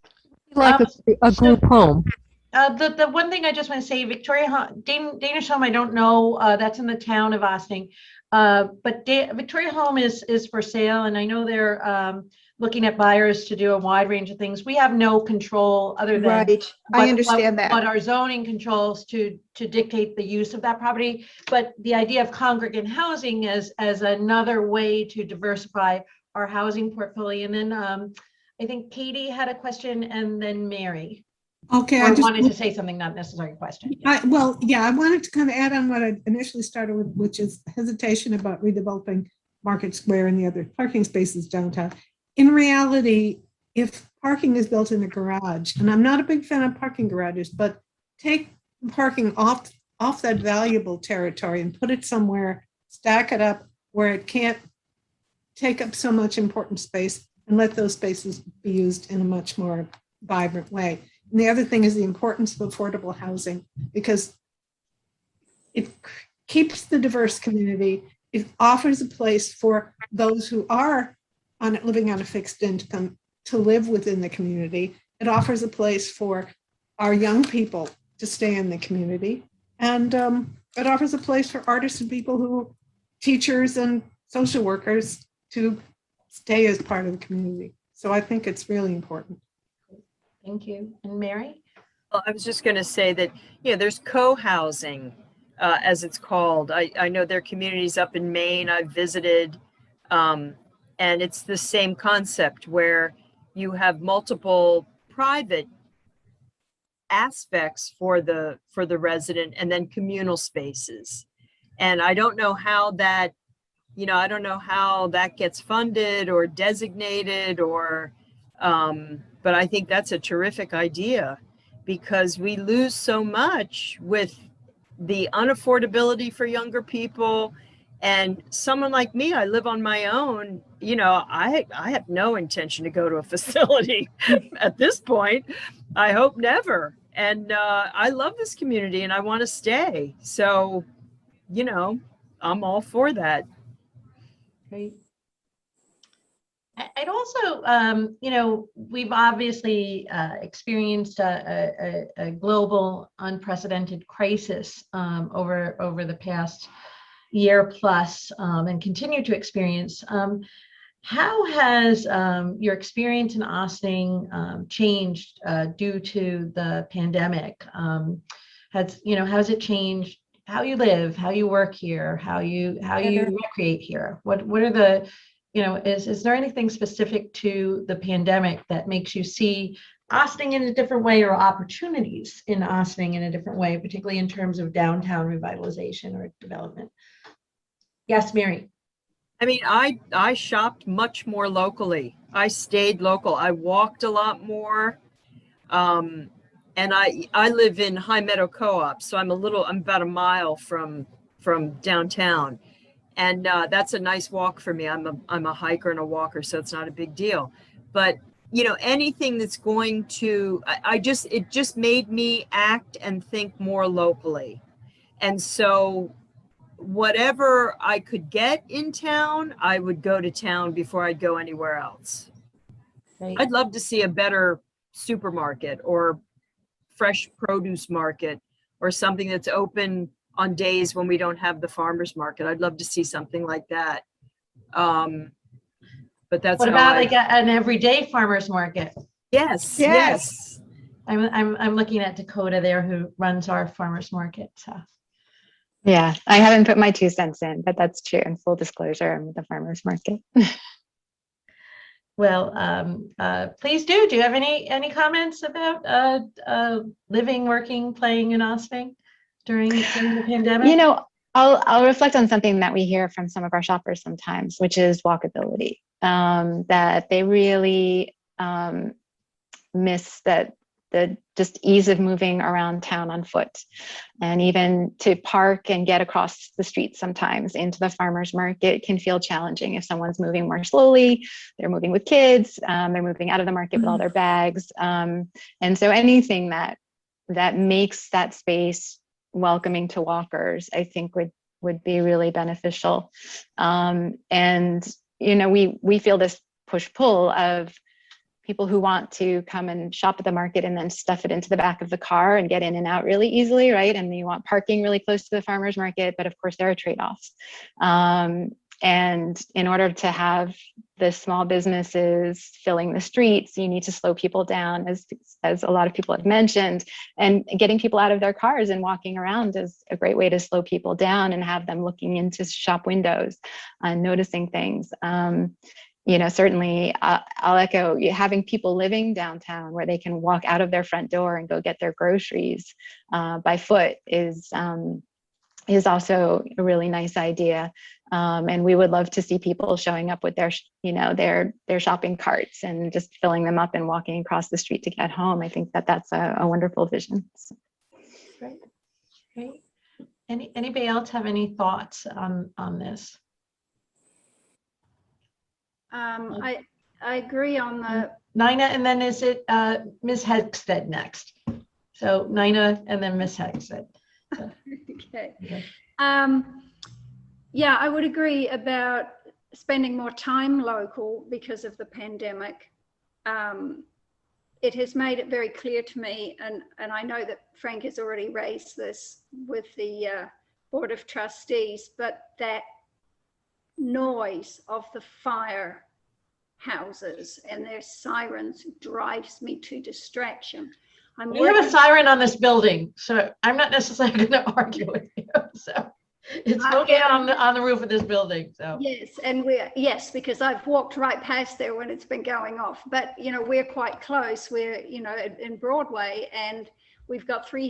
Like a group home. The one thing I just want to say, Danish home, I don't know, that's in the town of Ossining, but Victoria home is for sale, and I know they're looking at buyers to do a wide range of things. We have no control other than Right. I understand that. But our zoning controls to dictate the use of that property. But the idea of congregate housing as another way to diversify our housing portfolio. And then I think Katie had a question, and then Mary. Okay, I wanted to say something, not necessarily a question. I wanted to kind of add on what I initially started with, which is hesitation about redeveloping Market Square and the other parking spaces downtown. In reality, if parking is built in a garage, and I'm not a big fan of parking garages, but take parking off that valuable territory and put it somewhere, stack it up where it can't take up so much important space, and let those spaces be used in a much more vibrant way. And the other thing is the importance of affordable housing, because it keeps the diverse community. It offers a place for those who are living on a fixed income to live within the community. It offers a place for our young people to stay in the community. And it offers a place for artists and people teachers and social workers to stay as part of the community. So I think it's really important. Thank you. And Mary? Well, I was just going to say that, there's co-housing, as it's called. I know there are communities up in Maine I've visited, and it's the same concept where you have multiple private aspects for the resident, and then communal spaces. And I don't know how that, gets funded or designated, or But I think that's a terrific idea because we lose so much with the unaffordability for younger people. And someone like me, I live on my own, you know, I have no intention to go to a facility at this point. I hope never. And I love this community and I want to stay. So, you know, I'm all for that. Great. I'd also, you know, we've obviously experienced a global unprecedented crisis over the past year plus and continue to experience. How has your experience in Ossining changed due to the pandemic? Has it changed how you live, how you work here, how you recreate here? What are the, you know, is there anything specific to the pandemic that makes you see Ossining in a different way or opportunities in Ossining in a different way, particularly in terms of downtown revitalization or development? Yes, Mary. I mean, I shopped much more locally. I stayed local. I walked a lot more. And I live in High Meadow Co-op, so I'm about a mile from downtown. And that's a nice walk for me. I'm a hiker and a walker, so it's not a big deal. But you know, anything that's going to, it just made me act and think more locally. And so whatever I could get in town, I would go to town before I'd go anywhere else. Right. I'd love to see a better supermarket or fresh produce market or something that's open on days when we don't have the farmer's market. I'd love to see something like that. But that's what about like an everyday farmer's market? Yes. I'm looking at Dakota there, who runs our farmer's market. So. Yeah, I haven't put my 2 cents in, but that's true. In full disclosure, I'm at the farmer's market. Well, please do. Do you have any comments about living, working, playing in Ossining during the pandemic? You know, I'll reflect on something that we hear from some of our shoppers sometimes, which is walkability. That they really miss the just ease of moving around town on foot, and even to park and get across the street sometimes into the farmer's market can feel challenging if someone's moving more slowly, they're moving with kids, they're moving out of the market with all their bags. And so anything that makes that space welcoming to walkers, I think would be really beneficial. And, you know, we feel this push-pull of people who want to come and shop at the market and then stuff it into the back of the car and get in and out really easily, right? And you want parking really close to the farmer's market, but of course there are trade-offs. And in order to have the small businesses filling the streets, you need to slow people down, as a lot of people have mentioned, and getting people out of their cars and walking around is a great way to slow people down and have them looking into shop windows and noticing things. You know, certainly I'll echo having people living downtown where they can walk out of their front door and go get their groceries by foot is also a really nice idea. And we would love to see people showing up with their shopping carts and just filling them up and walking across the street to get home. I think that's a wonderful vision. Great. Anybody else have any thoughts on this? I agree on the Nina, and then is it Ms. Hegstead next? So Nina and then Ms. Hegstead. So. Okay. Yeah, I would agree about spending more time local because of the pandemic. It has made it very clear to me, and I know that Frank has already raised this with the Board of Trustees, but that noise of the fire houses and their sirens drives me to distraction. We have a siren on this building, so I'm not necessarily going to argue with you. So it's okay on the roof of this building. So yes, and because I've walked right past there when it's been going off. But you know, we're quite close. We're in Broadway, and we've got 3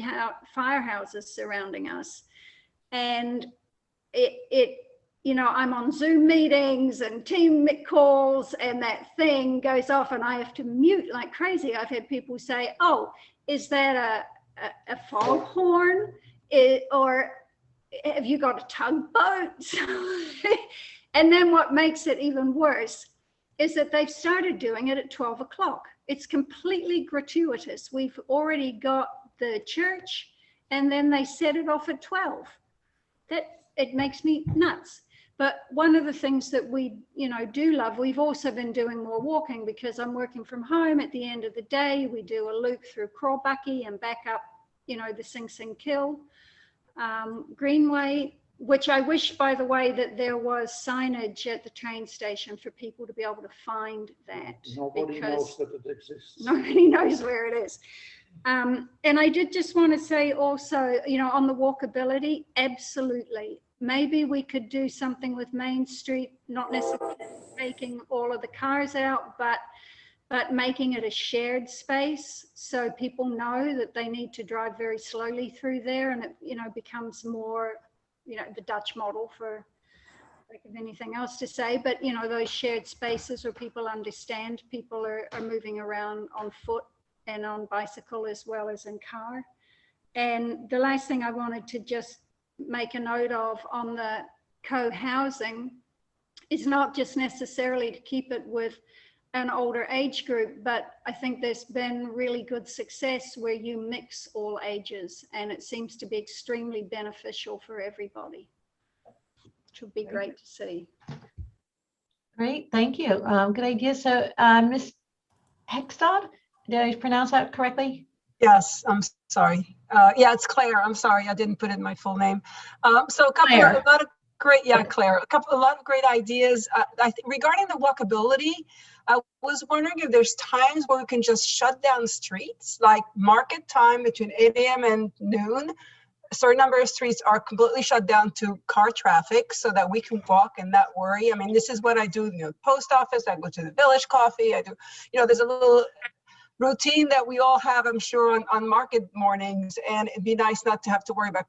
firehouses surrounding us, and it I'm on Zoom meetings and team calls, and that thing goes off and I have to mute like crazy. I've had people say, oh, is that a foghorn? Or have you got a tugboat? And then what makes it even worse is that they've started doing it at 12 o'clock. It's completely gratuitous. We've already got the church, and then they set it off at 12. It makes me nuts. But one of the things that we, do love, we've also been doing more walking because I'm working from home. At the end of the day, we do a loop through Crawbucky and back up, the Sing Sing Kill Greenway, which I wish, by the way, that there was signage at the train station for people to be able to find that. Nobody knows that it exists. Nobody knows where it is. And I did just want to say also, on the walkability, absolutely. Maybe we could do something with Main Street, not necessarily taking all of the cars out, but making it a shared space so people know that they need to drive very slowly through there, and it, becomes more, the Dutch model, for lack of anything else to say, but those shared spaces where people understand people are moving around on foot and on bicycle as well as in car. And the last thing I wanted to just make a note of on the co-housing is not just necessarily to keep it with an older age group, but I think there's been really good success where you mix all ages, and it seems to be extremely beneficial for everybody, which would be great to see. Great, thank you. Good idea. So Ms. Hextad, did I pronounce that correctly? Yes, I'm sorry. Yeah, it's Claire. I'm sorry, I didn't put in my full name. So a lot of great, Claire, a lot of great ideas. I think regarding the walkability, I was wondering if there's times where we can just shut down streets, like market time between 8 a.m. and noon. A certain number of streets are completely shut down to car traffic so that we can walk and not worry. I mean, this is what I do, post office, I go to the Village Coffee, I do, there's a little routine that we all have, I'm sure, on market mornings, and it'd be nice not to have to worry about,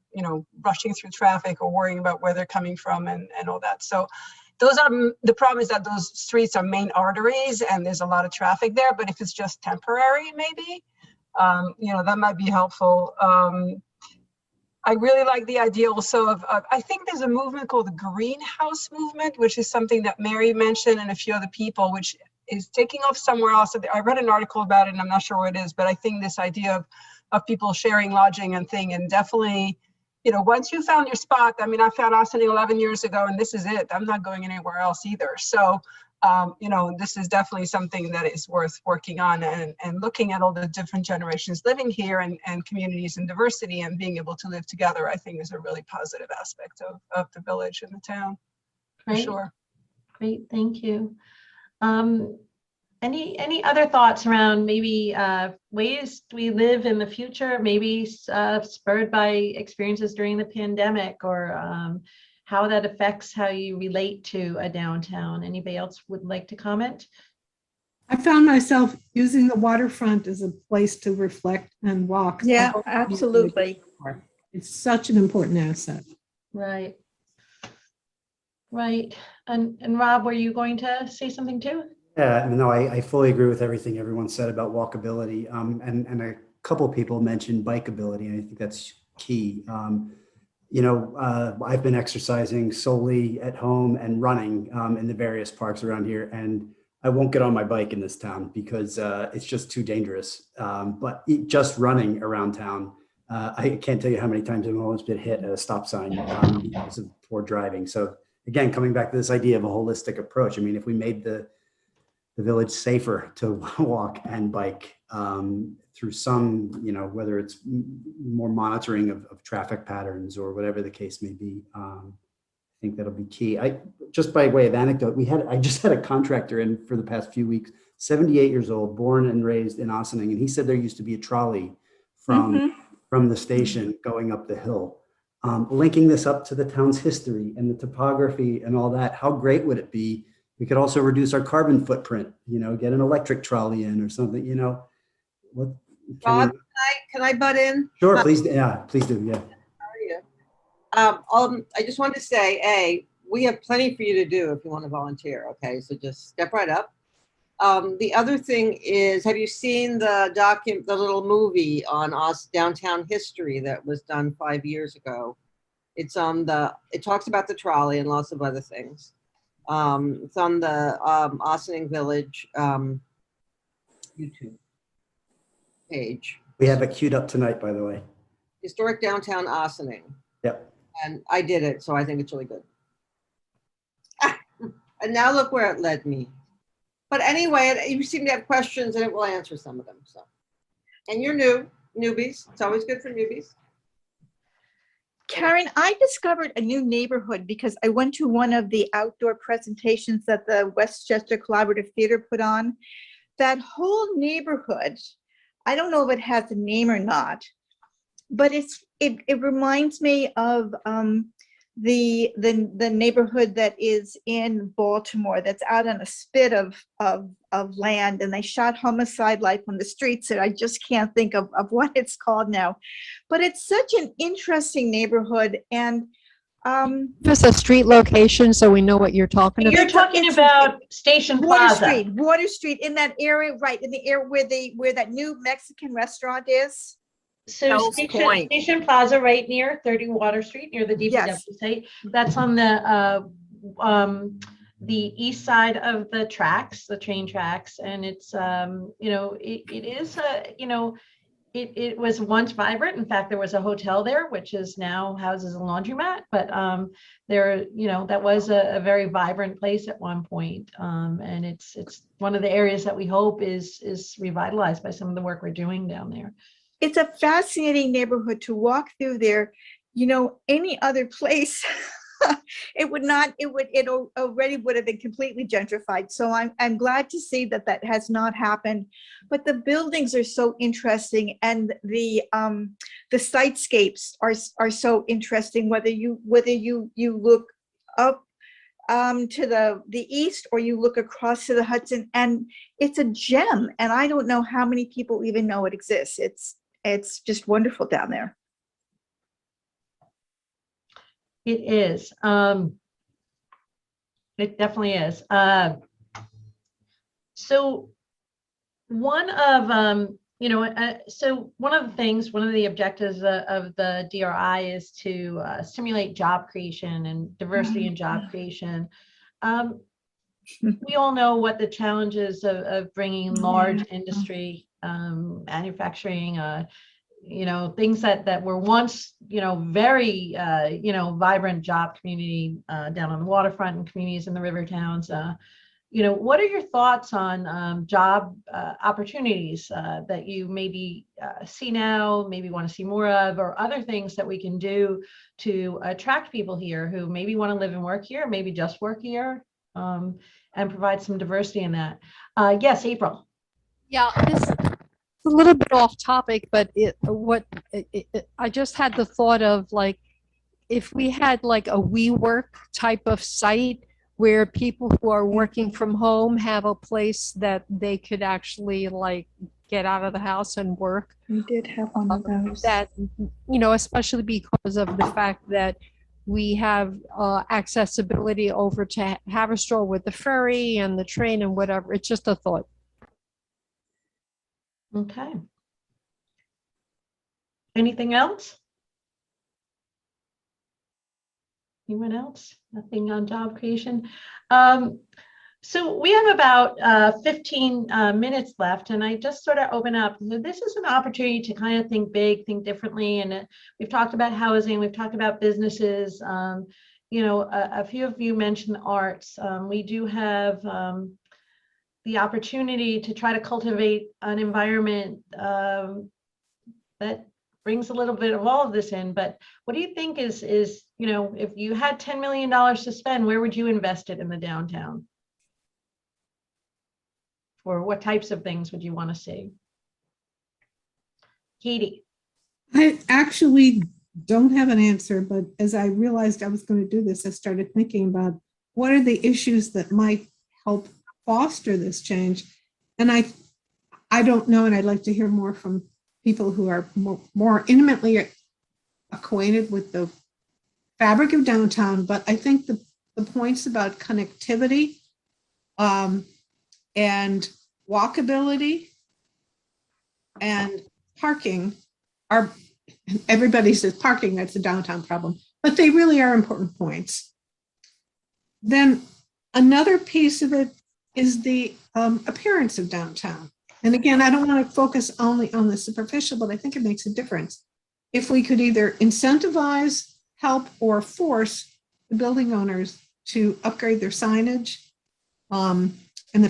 rushing through traffic or worrying about where they're coming from and all that. So those are, the problem is that those streets are main arteries and there's a lot of traffic there, but if it's just temporary, maybe, that might be helpful. I really like the idea also of I think there's a movement called the greenhouse movement, which is something that Mary mentioned and a few other people, which is taking off somewhere else. I read an article about it and I'm not sure what it is, but I think this idea of people sharing lodging and thing, and definitely, once you found your spot, I mean, I found Ossining 11 years ago and this is it. I'm not going anywhere else either. So, this is definitely something that is worth working on, and looking at all the different generations living here and communities and diversity and being able to live together, I think is a really positive aspect of the village and the town. Great. For sure. Great, thank you. Any other thoughts around maybe ways we live in the future, maybe spurred by experiences during the pandemic, or how that affects how you relate to a downtown? Anybody else would like to comment? I found myself using the waterfront as a place to reflect and walk. Yeah, absolutely. It's such an important asset. Right. Right. And Rob, were you going to say something too? Yeah, no, I fully agree with everything everyone said about walkability. And a couple people mentioned bikeability, and I think that's key. I've been exercising solely at home and running in the various parks around here, and I won't get on my bike in this town because it's just too dangerous. But just running around town, I can't tell you how many times I've almost been hit at a stop sign because of poor driving. So again, coming back to this idea of a holistic approach, I mean, if we made the village safer to walk and bike through some, whether it's more monitoring of traffic patterns or whatever the case may be, I think that'll be key. Just by way of anecdote, I just had a contractor in for the past few weeks, 78 years old, born and raised in Ossining, and he said there used to be a trolley from the station going up the hill. Linking this up to the town's history and the topography and all that, how great would it be? We could also reduce our carbon footprint, get an electric trolley in or something, What, Rob, can I butt in? Sure, please. Yeah, please do. Yeah. How are you? I just wanted to say, we have plenty for you to do if you want to volunteer. Okay, so just step right up. The other thing is, have you seen the little movie on downtown history that was done 5 years ago? It talks about the trolley and lots of other things. It's on the Ossining Village YouTube page. We have it queued up tonight, by the way. Historic Downtown Ossining. Yep. And I did it, so I think it's really good. And now look where it led me. But anyway, you seem to have questions and it will answer some of them. So, and you're newbies. It's always good for newbies. Karen, I discovered a new neighborhood because I went to one of the outdoor presentations that the Westchester Collaborative Theater put on. That whole neighborhood, I don't know if it has a name or not, but it reminds me of the neighborhood that is in Baltimore that's out on a spit of land, and they shot Homicide Life on the streets, and I just can't think of what it's called now. But it's such an interesting neighborhood, and Just a street location so we know what you're talking about. You're talking about Station Plaza. Water Street, in that area, right, in the area where that new Mexican restaurant is. So Station Plaza, right near 30 Water Street, near the DPW site. That's on the east side of the tracks, the train tracks, and it's it was once vibrant. In fact, there was a hotel there, which is now houses a laundromat. But that was a very vibrant place at one point, and it's one of the areas that we hope is revitalized by some of the work we're doing down there. It's a fascinating neighborhood to walk through there. Any other place, it already would have been completely gentrified. So I'm glad to see that has not happened. But the buildings are so interesting, and the sitescapes are so interesting. Whether you look up to the east or you look across to the Hudson, and it's a gem. And I don't know how many people even know it exists. It's just wonderful down there. It is. It definitely is. So one of one of the objectives of the DRI is to stimulate job creation and diversity in job creation. We all know what the challenges of bringing large industry, manufacturing, things that were once, very, vibrant job community down on the waterfront and communities in the river towns. What are your thoughts on job opportunities that you maybe see now, maybe want to see more of, or other things that we can do to attract people here who maybe want to live and work here, maybe just work here, and provide some diversity in that? Yes, April. Yeah, this a little bit off topic, but I just had the thought of, like, if we had like a WeWork type of site where people who are working from home have a place that they could actually like get out of the house and work. We did have one of those. That, especially because of the fact that we have accessibility over to Haverstraw with the ferry and the train and whatever. It's just a thought. Okay. Anything else? Anyone else? Nothing on job creation. So we have about 15 minutes left, and I just sort of open up. This is an opportunity to kind of think big, think differently. And we've talked about housing, we've talked about businesses. A few of you mentioned arts. We do have the opportunity to try to cultivate an environment that brings a little bit of all of this in. But what do you think is if you had $10 million to spend, where would you invest it in the downtown? Or what types of things would you want to see? Katie. I actually don't have an answer, but as I realized I was going to do this, I started thinking about what are the issues that might help foster this change. And I don't know, and I'd like to hear more from people who are more intimately acquainted with the fabric of downtown. But I think the points about connectivity and walkability and parking are, everybody says parking, that's a downtown problem, but they really are important points. Then another piece of it is the appearance of downtown. And again, I don't want to focus only on the superficial, but I think it makes a difference. If we could either incentivize, help, or force the building owners to upgrade their signage and the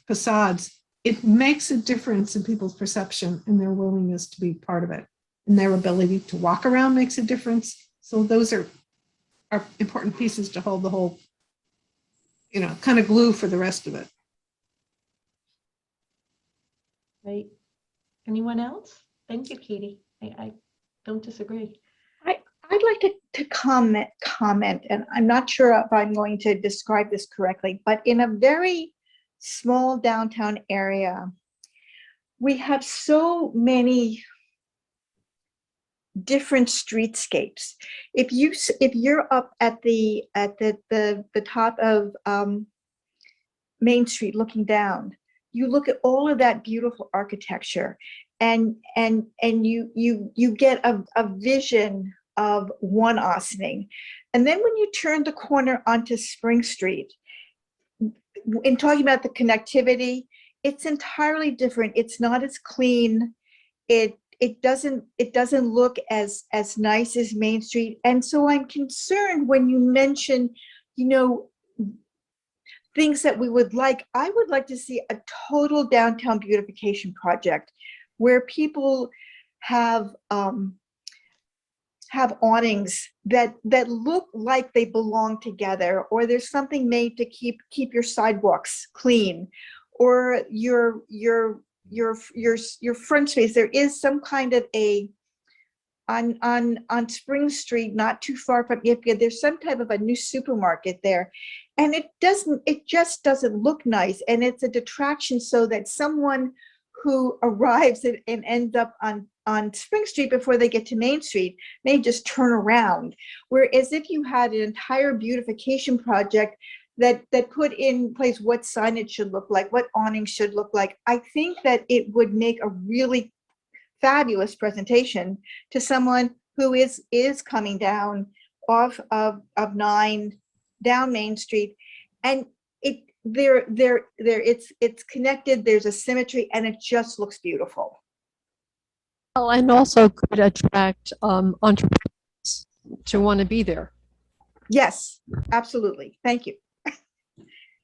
facades, it makes a difference in people's perception and their willingness to be part of it. And their ability to walk around makes a difference. So those are important pieces to hold the whole, you know, kind of glue for the rest of it. Right. Anyone else? Thank you, Katie. I don't disagree. I'd like to comment, and I'm not sure if I'm going to describe this correctly, but in a very small downtown area, we have so many different streetscapes. If you're up at the top of Main Street looking down, you look at all of that beautiful architecture, and you get a vision of one Ossining. And then when you turn the corner onto Spring Street, in talking about the connectivity, it's entirely different. It's not as clean. It doesn't look as nice as Main Street. And so I'm concerned when you mention, you know, things that we would like. I would like to see a total downtown beautification project where people have awnings that look like they belong together, or there's something made to keep your sidewalks clean, or your front space. There is some kind of on Spring Street, not too far from Ypia, there's some type of a new supermarket there, and it just doesn't look nice, and it's a detraction, so that someone who arrives and ends up on Spring Street before they get to Main Street may just turn around. Whereas if you had an entire beautification project that put in place what signage should look like, what awnings should look like, I think that it would make a really fabulous presentation to someone who is coming down off of 9 down Main Street, and it's connected. There's a symmetry, and it just looks beautiful. Well, and also could attract entrepreneurs to want to be there. Yes, absolutely. Thank you.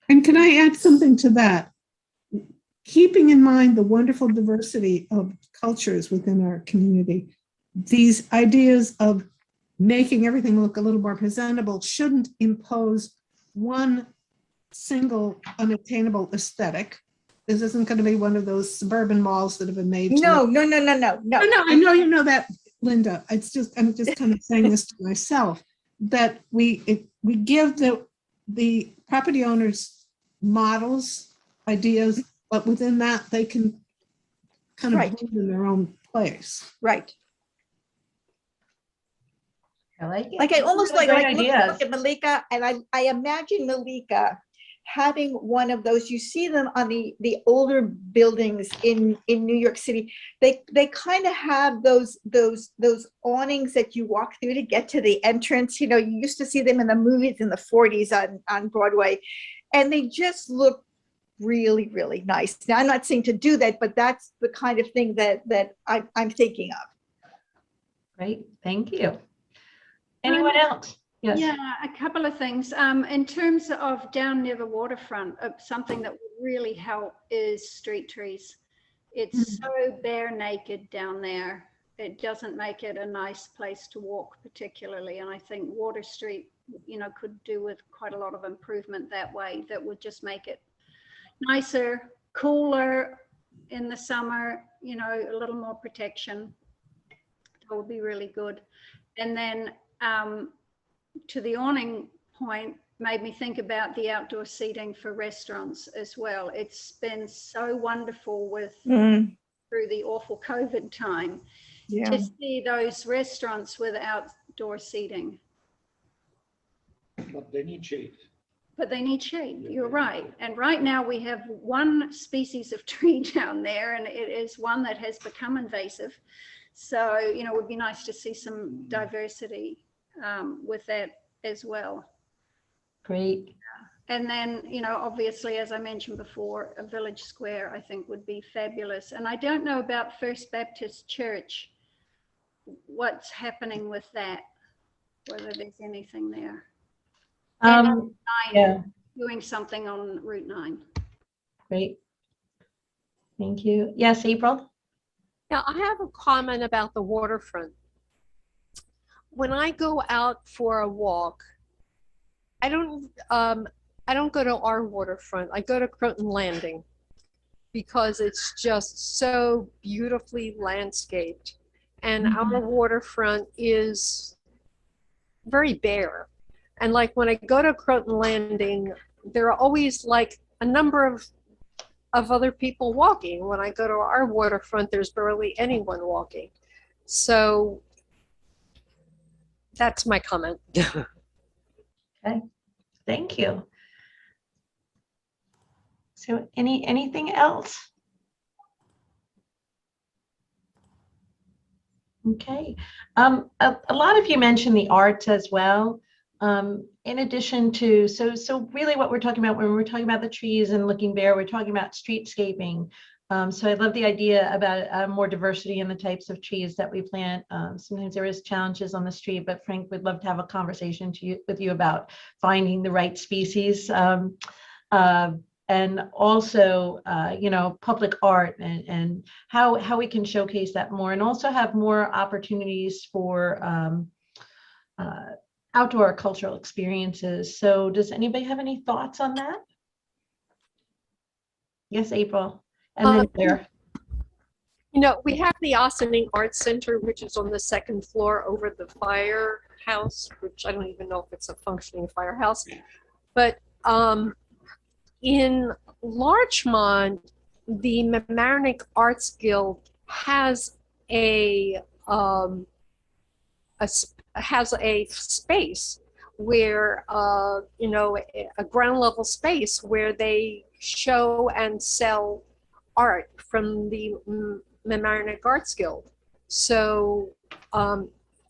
And can I add something to that? Keeping in mind the wonderful diversity of cultures within our community, these ideas of making everything look a little more presentable shouldn't impose one single unattainable aesthetic. This isn't going to be one of those suburban malls that have been made. No. I know you know that, Linda. I'm just kind of saying this to myself, that we give the property owners models, ideas, but within that they can kind of move in their own place. Right. I like it. Like I almost Those are like great look ideas. at Malika, and I imagine Malika having one of those. You see them on the older buildings in New York City. They kind of have those awnings that you walk through to get to the entrance. You know, you used to see them in the movies in the 40s on Broadway, and they just look really, really nice. Now, I'm not saying to do that, but that's the kind of thing that I'm thinking of. Great, thank you. Anyone else? Yes. Yeah, a couple of things. In terms of down near the waterfront, something that would really help is street trees. It's so bare naked down there. It doesn't make it a nice place to walk particularly. And I think Water Street, you know, could do with quite a lot of improvement that way. That would just make it nicer, cooler in the summer, you know, a little more protection. That would be really good. And then to the awning point, made me think about the outdoor seating for restaurants as well. It's been so wonderful through the awful COVID time to see those restaurants with outdoor seating. But they need shade. but they need shade. You're right. And right now we have one species of tree down there, and it is one that has become invasive. So, you know, it would be nice to see some diversity with that as well. Great. And then, you know, obviously, as I mentioned before, a village square, I think, would be fabulous. And I don't know about First Baptist Church, what's happening with that, whether there's anything there. And Yeah, doing something on Route 9. great. Thank you. Yes, April? Now, I have a comment about the waterfront. When I go out for a walk, I don't go to our waterfront. I go to Croton Landing because it's just so beautifully landscaped. And our waterfront is very bare. And like when I go to Croton Landing, there are always like a number of other people walking. When I go to our waterfront, there's barely anyone walking. So that's my comment. Okay, thank you. So anything else? Okay. A lot of you mentioned the arts as well. In addition to, so really what we're talking about when we're talking about the trees and looking bare, we're talking about streetscaping. So I love the idea about more diversity in the types of trees that we plant. Sometimes there is challenges on the street, but Frank would love to have a conversation with you about finding the right species. And also, you know, public art and how we can showcase that more, and also have more opportunities for outdoor cultural experiences. So does anybody have any thoughts on that? Yes, April, and then Claire. You know, we have the Ossining Arts Center, which is on the second floor over the firehouse, which I don't even know if it's a functioning firehouse. But in Larchmont, the Mamaroneck Arts Guild has a space where you know, a ground level space where they show and sell art from the Mamaroneck Arts Guild. So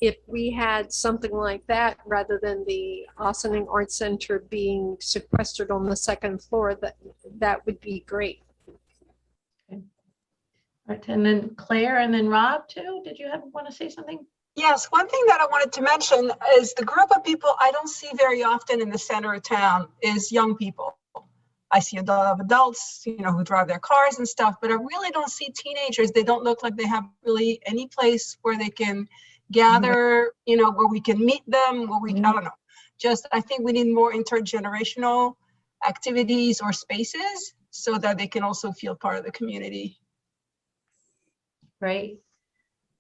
if we had something like that, rather than the Ossining Arts Center being sequestered on the second floor, that would be great. Okay. All right, and then Claire, and then Rob too. Did you want to say something? Yes, one thing that I wanted to mention is the group of people I don't see very often in the center of town is young people. I see a lot of adults, you know, who drive their cars and stuff, but I really don't see teenagers. They don't look like they have really any place where they can gather, you know, where we can meet them, where we, I don't know. Just, I think we need more intergenerational activities or spaces so that they can also feel part of the community. Right.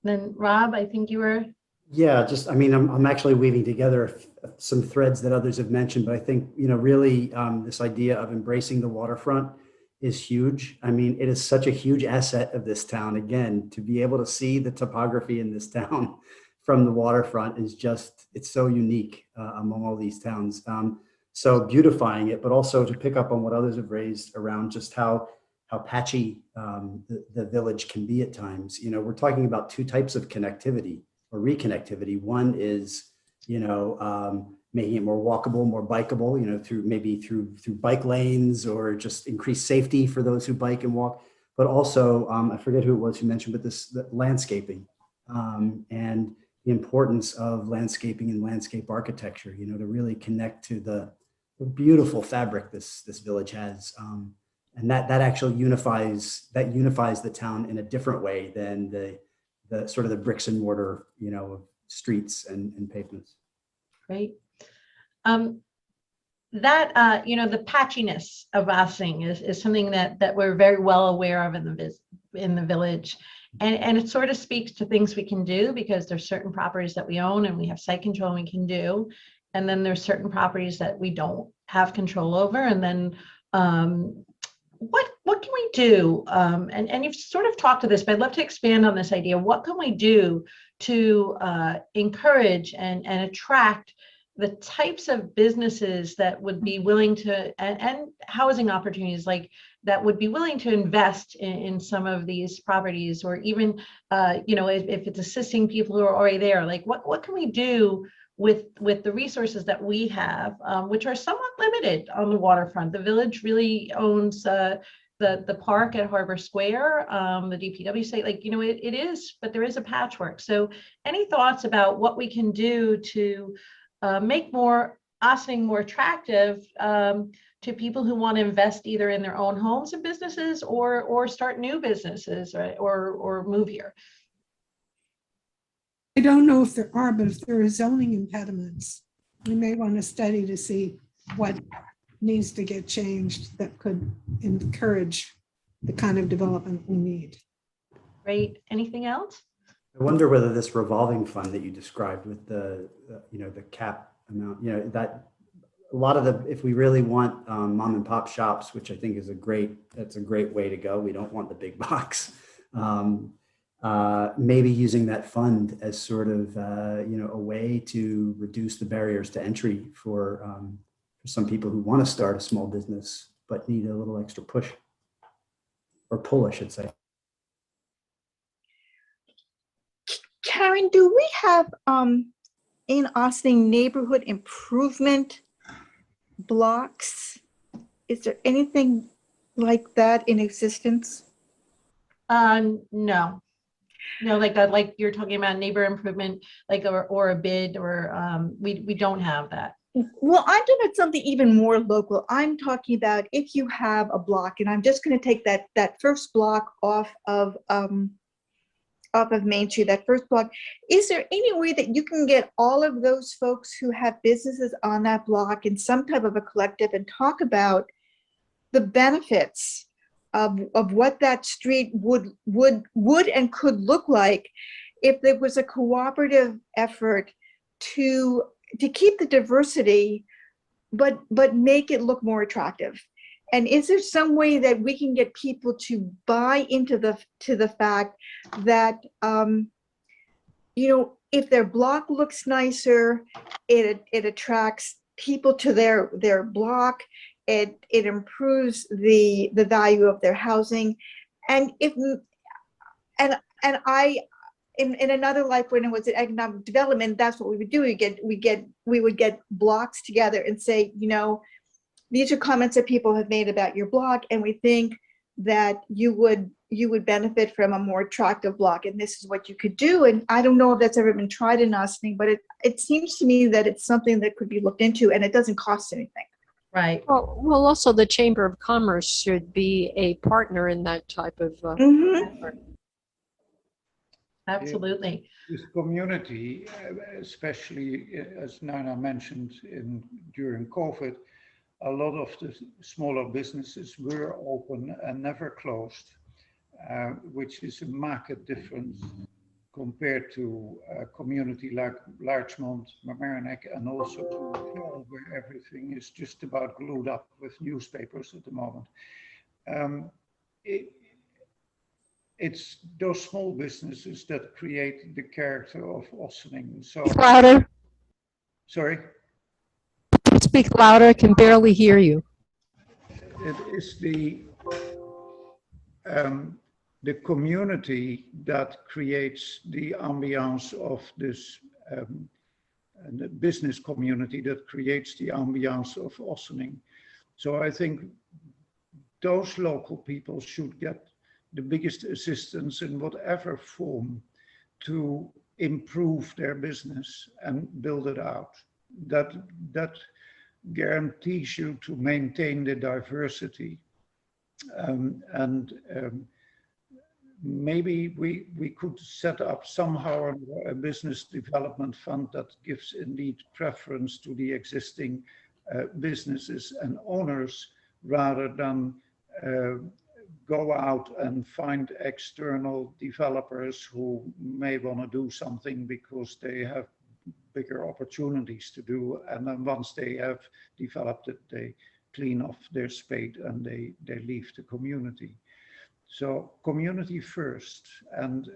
Then Rob, I think you were. Yeah, just, I mean, I'm actually weaving together some threads that others have mentioned, but I think, you know, really this idea of embracing the waterfront is huge. I mean, it is such a huge asset of this town. Again, to be able to see the topography in this town from the waterfront is just, it's so unique among all these towns. So beautifying it, but also to pick up on what others have raised around just how patchy the village can be at times. You know, we're talking about two types of connectivity or reconnectivity. One is, you know, making it more walkable, more bikeable, you know, through bike lanes or just increased safety for those who bike and walk. But also, I forget who it was who mentioned, but the landscaping and the importance of landscaping and landscape architecture, you know, to really connect to the beautiful fabric this village has. And that actually unifies the town in a different way than the sort of the bricks and mortar, you know, streets and pavements. Great. That you know, the patchiness of Ossining is something that we're very well aware of in the village, and it sort of speaks to things we can do, because there's certain properties that we own and we have site control we can do, and then there's certain properties that we don't have control over, and then what can we do? And you've sort of talked to this, but I'd love to expand on this idea. What can we do to encourage and attract the types of businesses that would be willing to, and housing opportunities like that would be willing to invest in some of these properties, or even, if it's assisting people who are already there, like what can we do with the resources that we have, which are somewhat limited on the waterfront. The village really owns the park at Harbor Square, the DPW site, it is, but there is a patchwork. So any thoughts about what we can do to make Ossining more attractive to people who want to invest either in their own homes and businesses, or start new businesses, or move here? I don't know if there are, but if there are zoning impediments, we may want to study to see what needs to get changed that could encourage the kind of development we need. Great. Anything else? I wonder whether this revolving fund that you described with the cap amount, that a lot of if we really want mom and pop shops, which I think is that's a great way to go. We don't want the big box. Maybe using that fund as sort of, a way to reduce the barriers to entry for some people who want to start a small business, but need a little extra push or pull, I should say. Karen, do we have in Ossining neighborhood improvement blocks? Is there anything like that in existence? No, like you're talking about neighbor improvement, or a bid, or we don't have that. Well, I'm talking about something even more local. I'm talking about if you have a block, and I'm just going to take that first block off of Main Street, that first block. Is there any way that you can get all of those folks who have businesses on that block in some type of a collective and talk about the benefits of what that street would and could look like if there was a cooperative effort to keep the diversity, but make it look more attractive? And is there some way that we can get people to buy into the fact that, if their block looks nicer, it attracts people to their block, it improves the value of their housing. And in another life, when it was in economic development, that's what we would do. We would get blocks together and say, these are comments that people have made about your block, and we think that you would benefit from a more attractive block, and this is what you could do. And I don't know if that's ever been tried in Ossining, but it seems to me that it's something that could be looked into, and it doesn't cost anything. Right. Well, also the Chamber of Commerce should be a partner in that type of effort. Absolutely. This community, especially as Nana mentioned during COVID, a lot of the smaller businesses were open and never closed, which is a marked difference compared to a community like Larchmont, Mamaroneck, and also to Hull, where everything is just about glued up with newspapers at the moment. It's those small businesses that create the character of Ossining. So Louder. Sorry? Speak louder, I can barely hear you. It is the community that creates the ambiance of this the business community that creates the ambiance of Ossining. So I think those local people should get the biggest assistance in whatever form to improve their business and build it out. That guarantees you to maintain the diversity. Maybe we could set up somehow a business development fund that gives indeed preference to the existing businesses and owners, rather than go out and find external developers who may want to do something because they have bigger opportunities to do, and then once they have developed it, they clean off their spade and they leave the community. So community first, and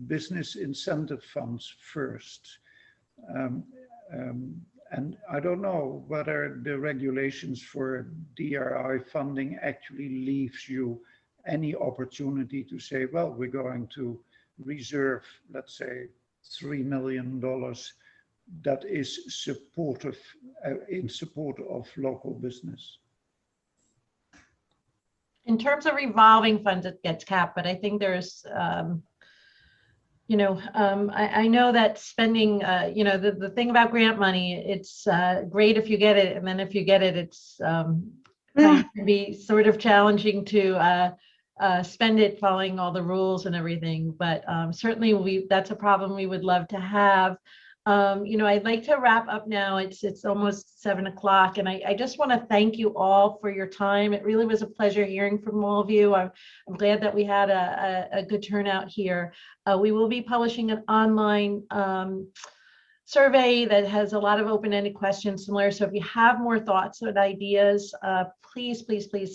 business incentive funds first, And I don't know whether the regulations for DRI funding actually leaves you any opportunity to say, well, we're going to reserve, let's say, $3 million that is supportive, in support of local business. In terms of revolving funds, it gets capped, but I think there's, I know that spending, the thing about grant money, it's great if you get it, and then if you get it, it's can be sort of challenging to spend it following all the rules and everything. But certainly that's a problem we would love to have. I'd like to wrap up now. It's almost 7 o'clock, and I just want to thank you all for your time. It really was a pleasure hearing from all of you. I'm glad that we had a good turnout here. We will be publishing an online survey that has a lot of open-ended questions similar. So if you have more thoughts and ideas, please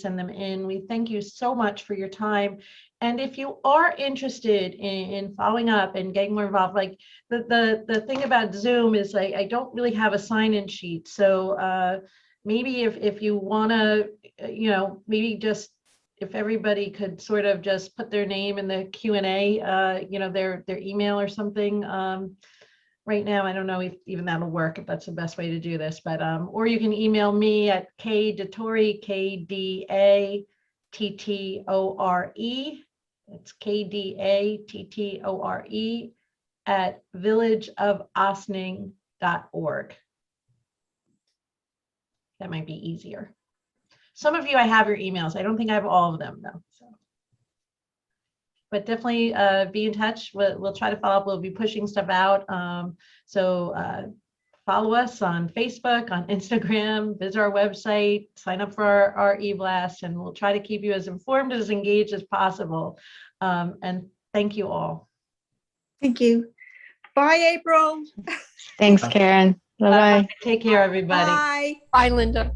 send them in. We thank you so much for your time. And if you are interested in following up and getting more involved, like the thing about Zoom is I don't really have a sign-in sheet. So maybe if you want to, maybe just if everybody could sort of just put their name in the Q&A, their email or something. Right now, I don't know if even that'll work, if that's the best way to do this, but or you can email me at kdatore, KDATTORE. It's KDATTORE at villageofossining.org. That might be easier. Some of you, I have your emails. I don't think I have all of them though. So. But definitely be in touch. We'll try to follow up. We'll be pushing stuff out. So follow us on Facebook, on Instagram, visit our website, sign up for our e-blast, and we'll try to keep you as informed, as engaged as possible. And thank you all. Thank you. Bye, April. Thanks, Karen. Bye-bye. Take care, everybody. Bye. Bye, Linda.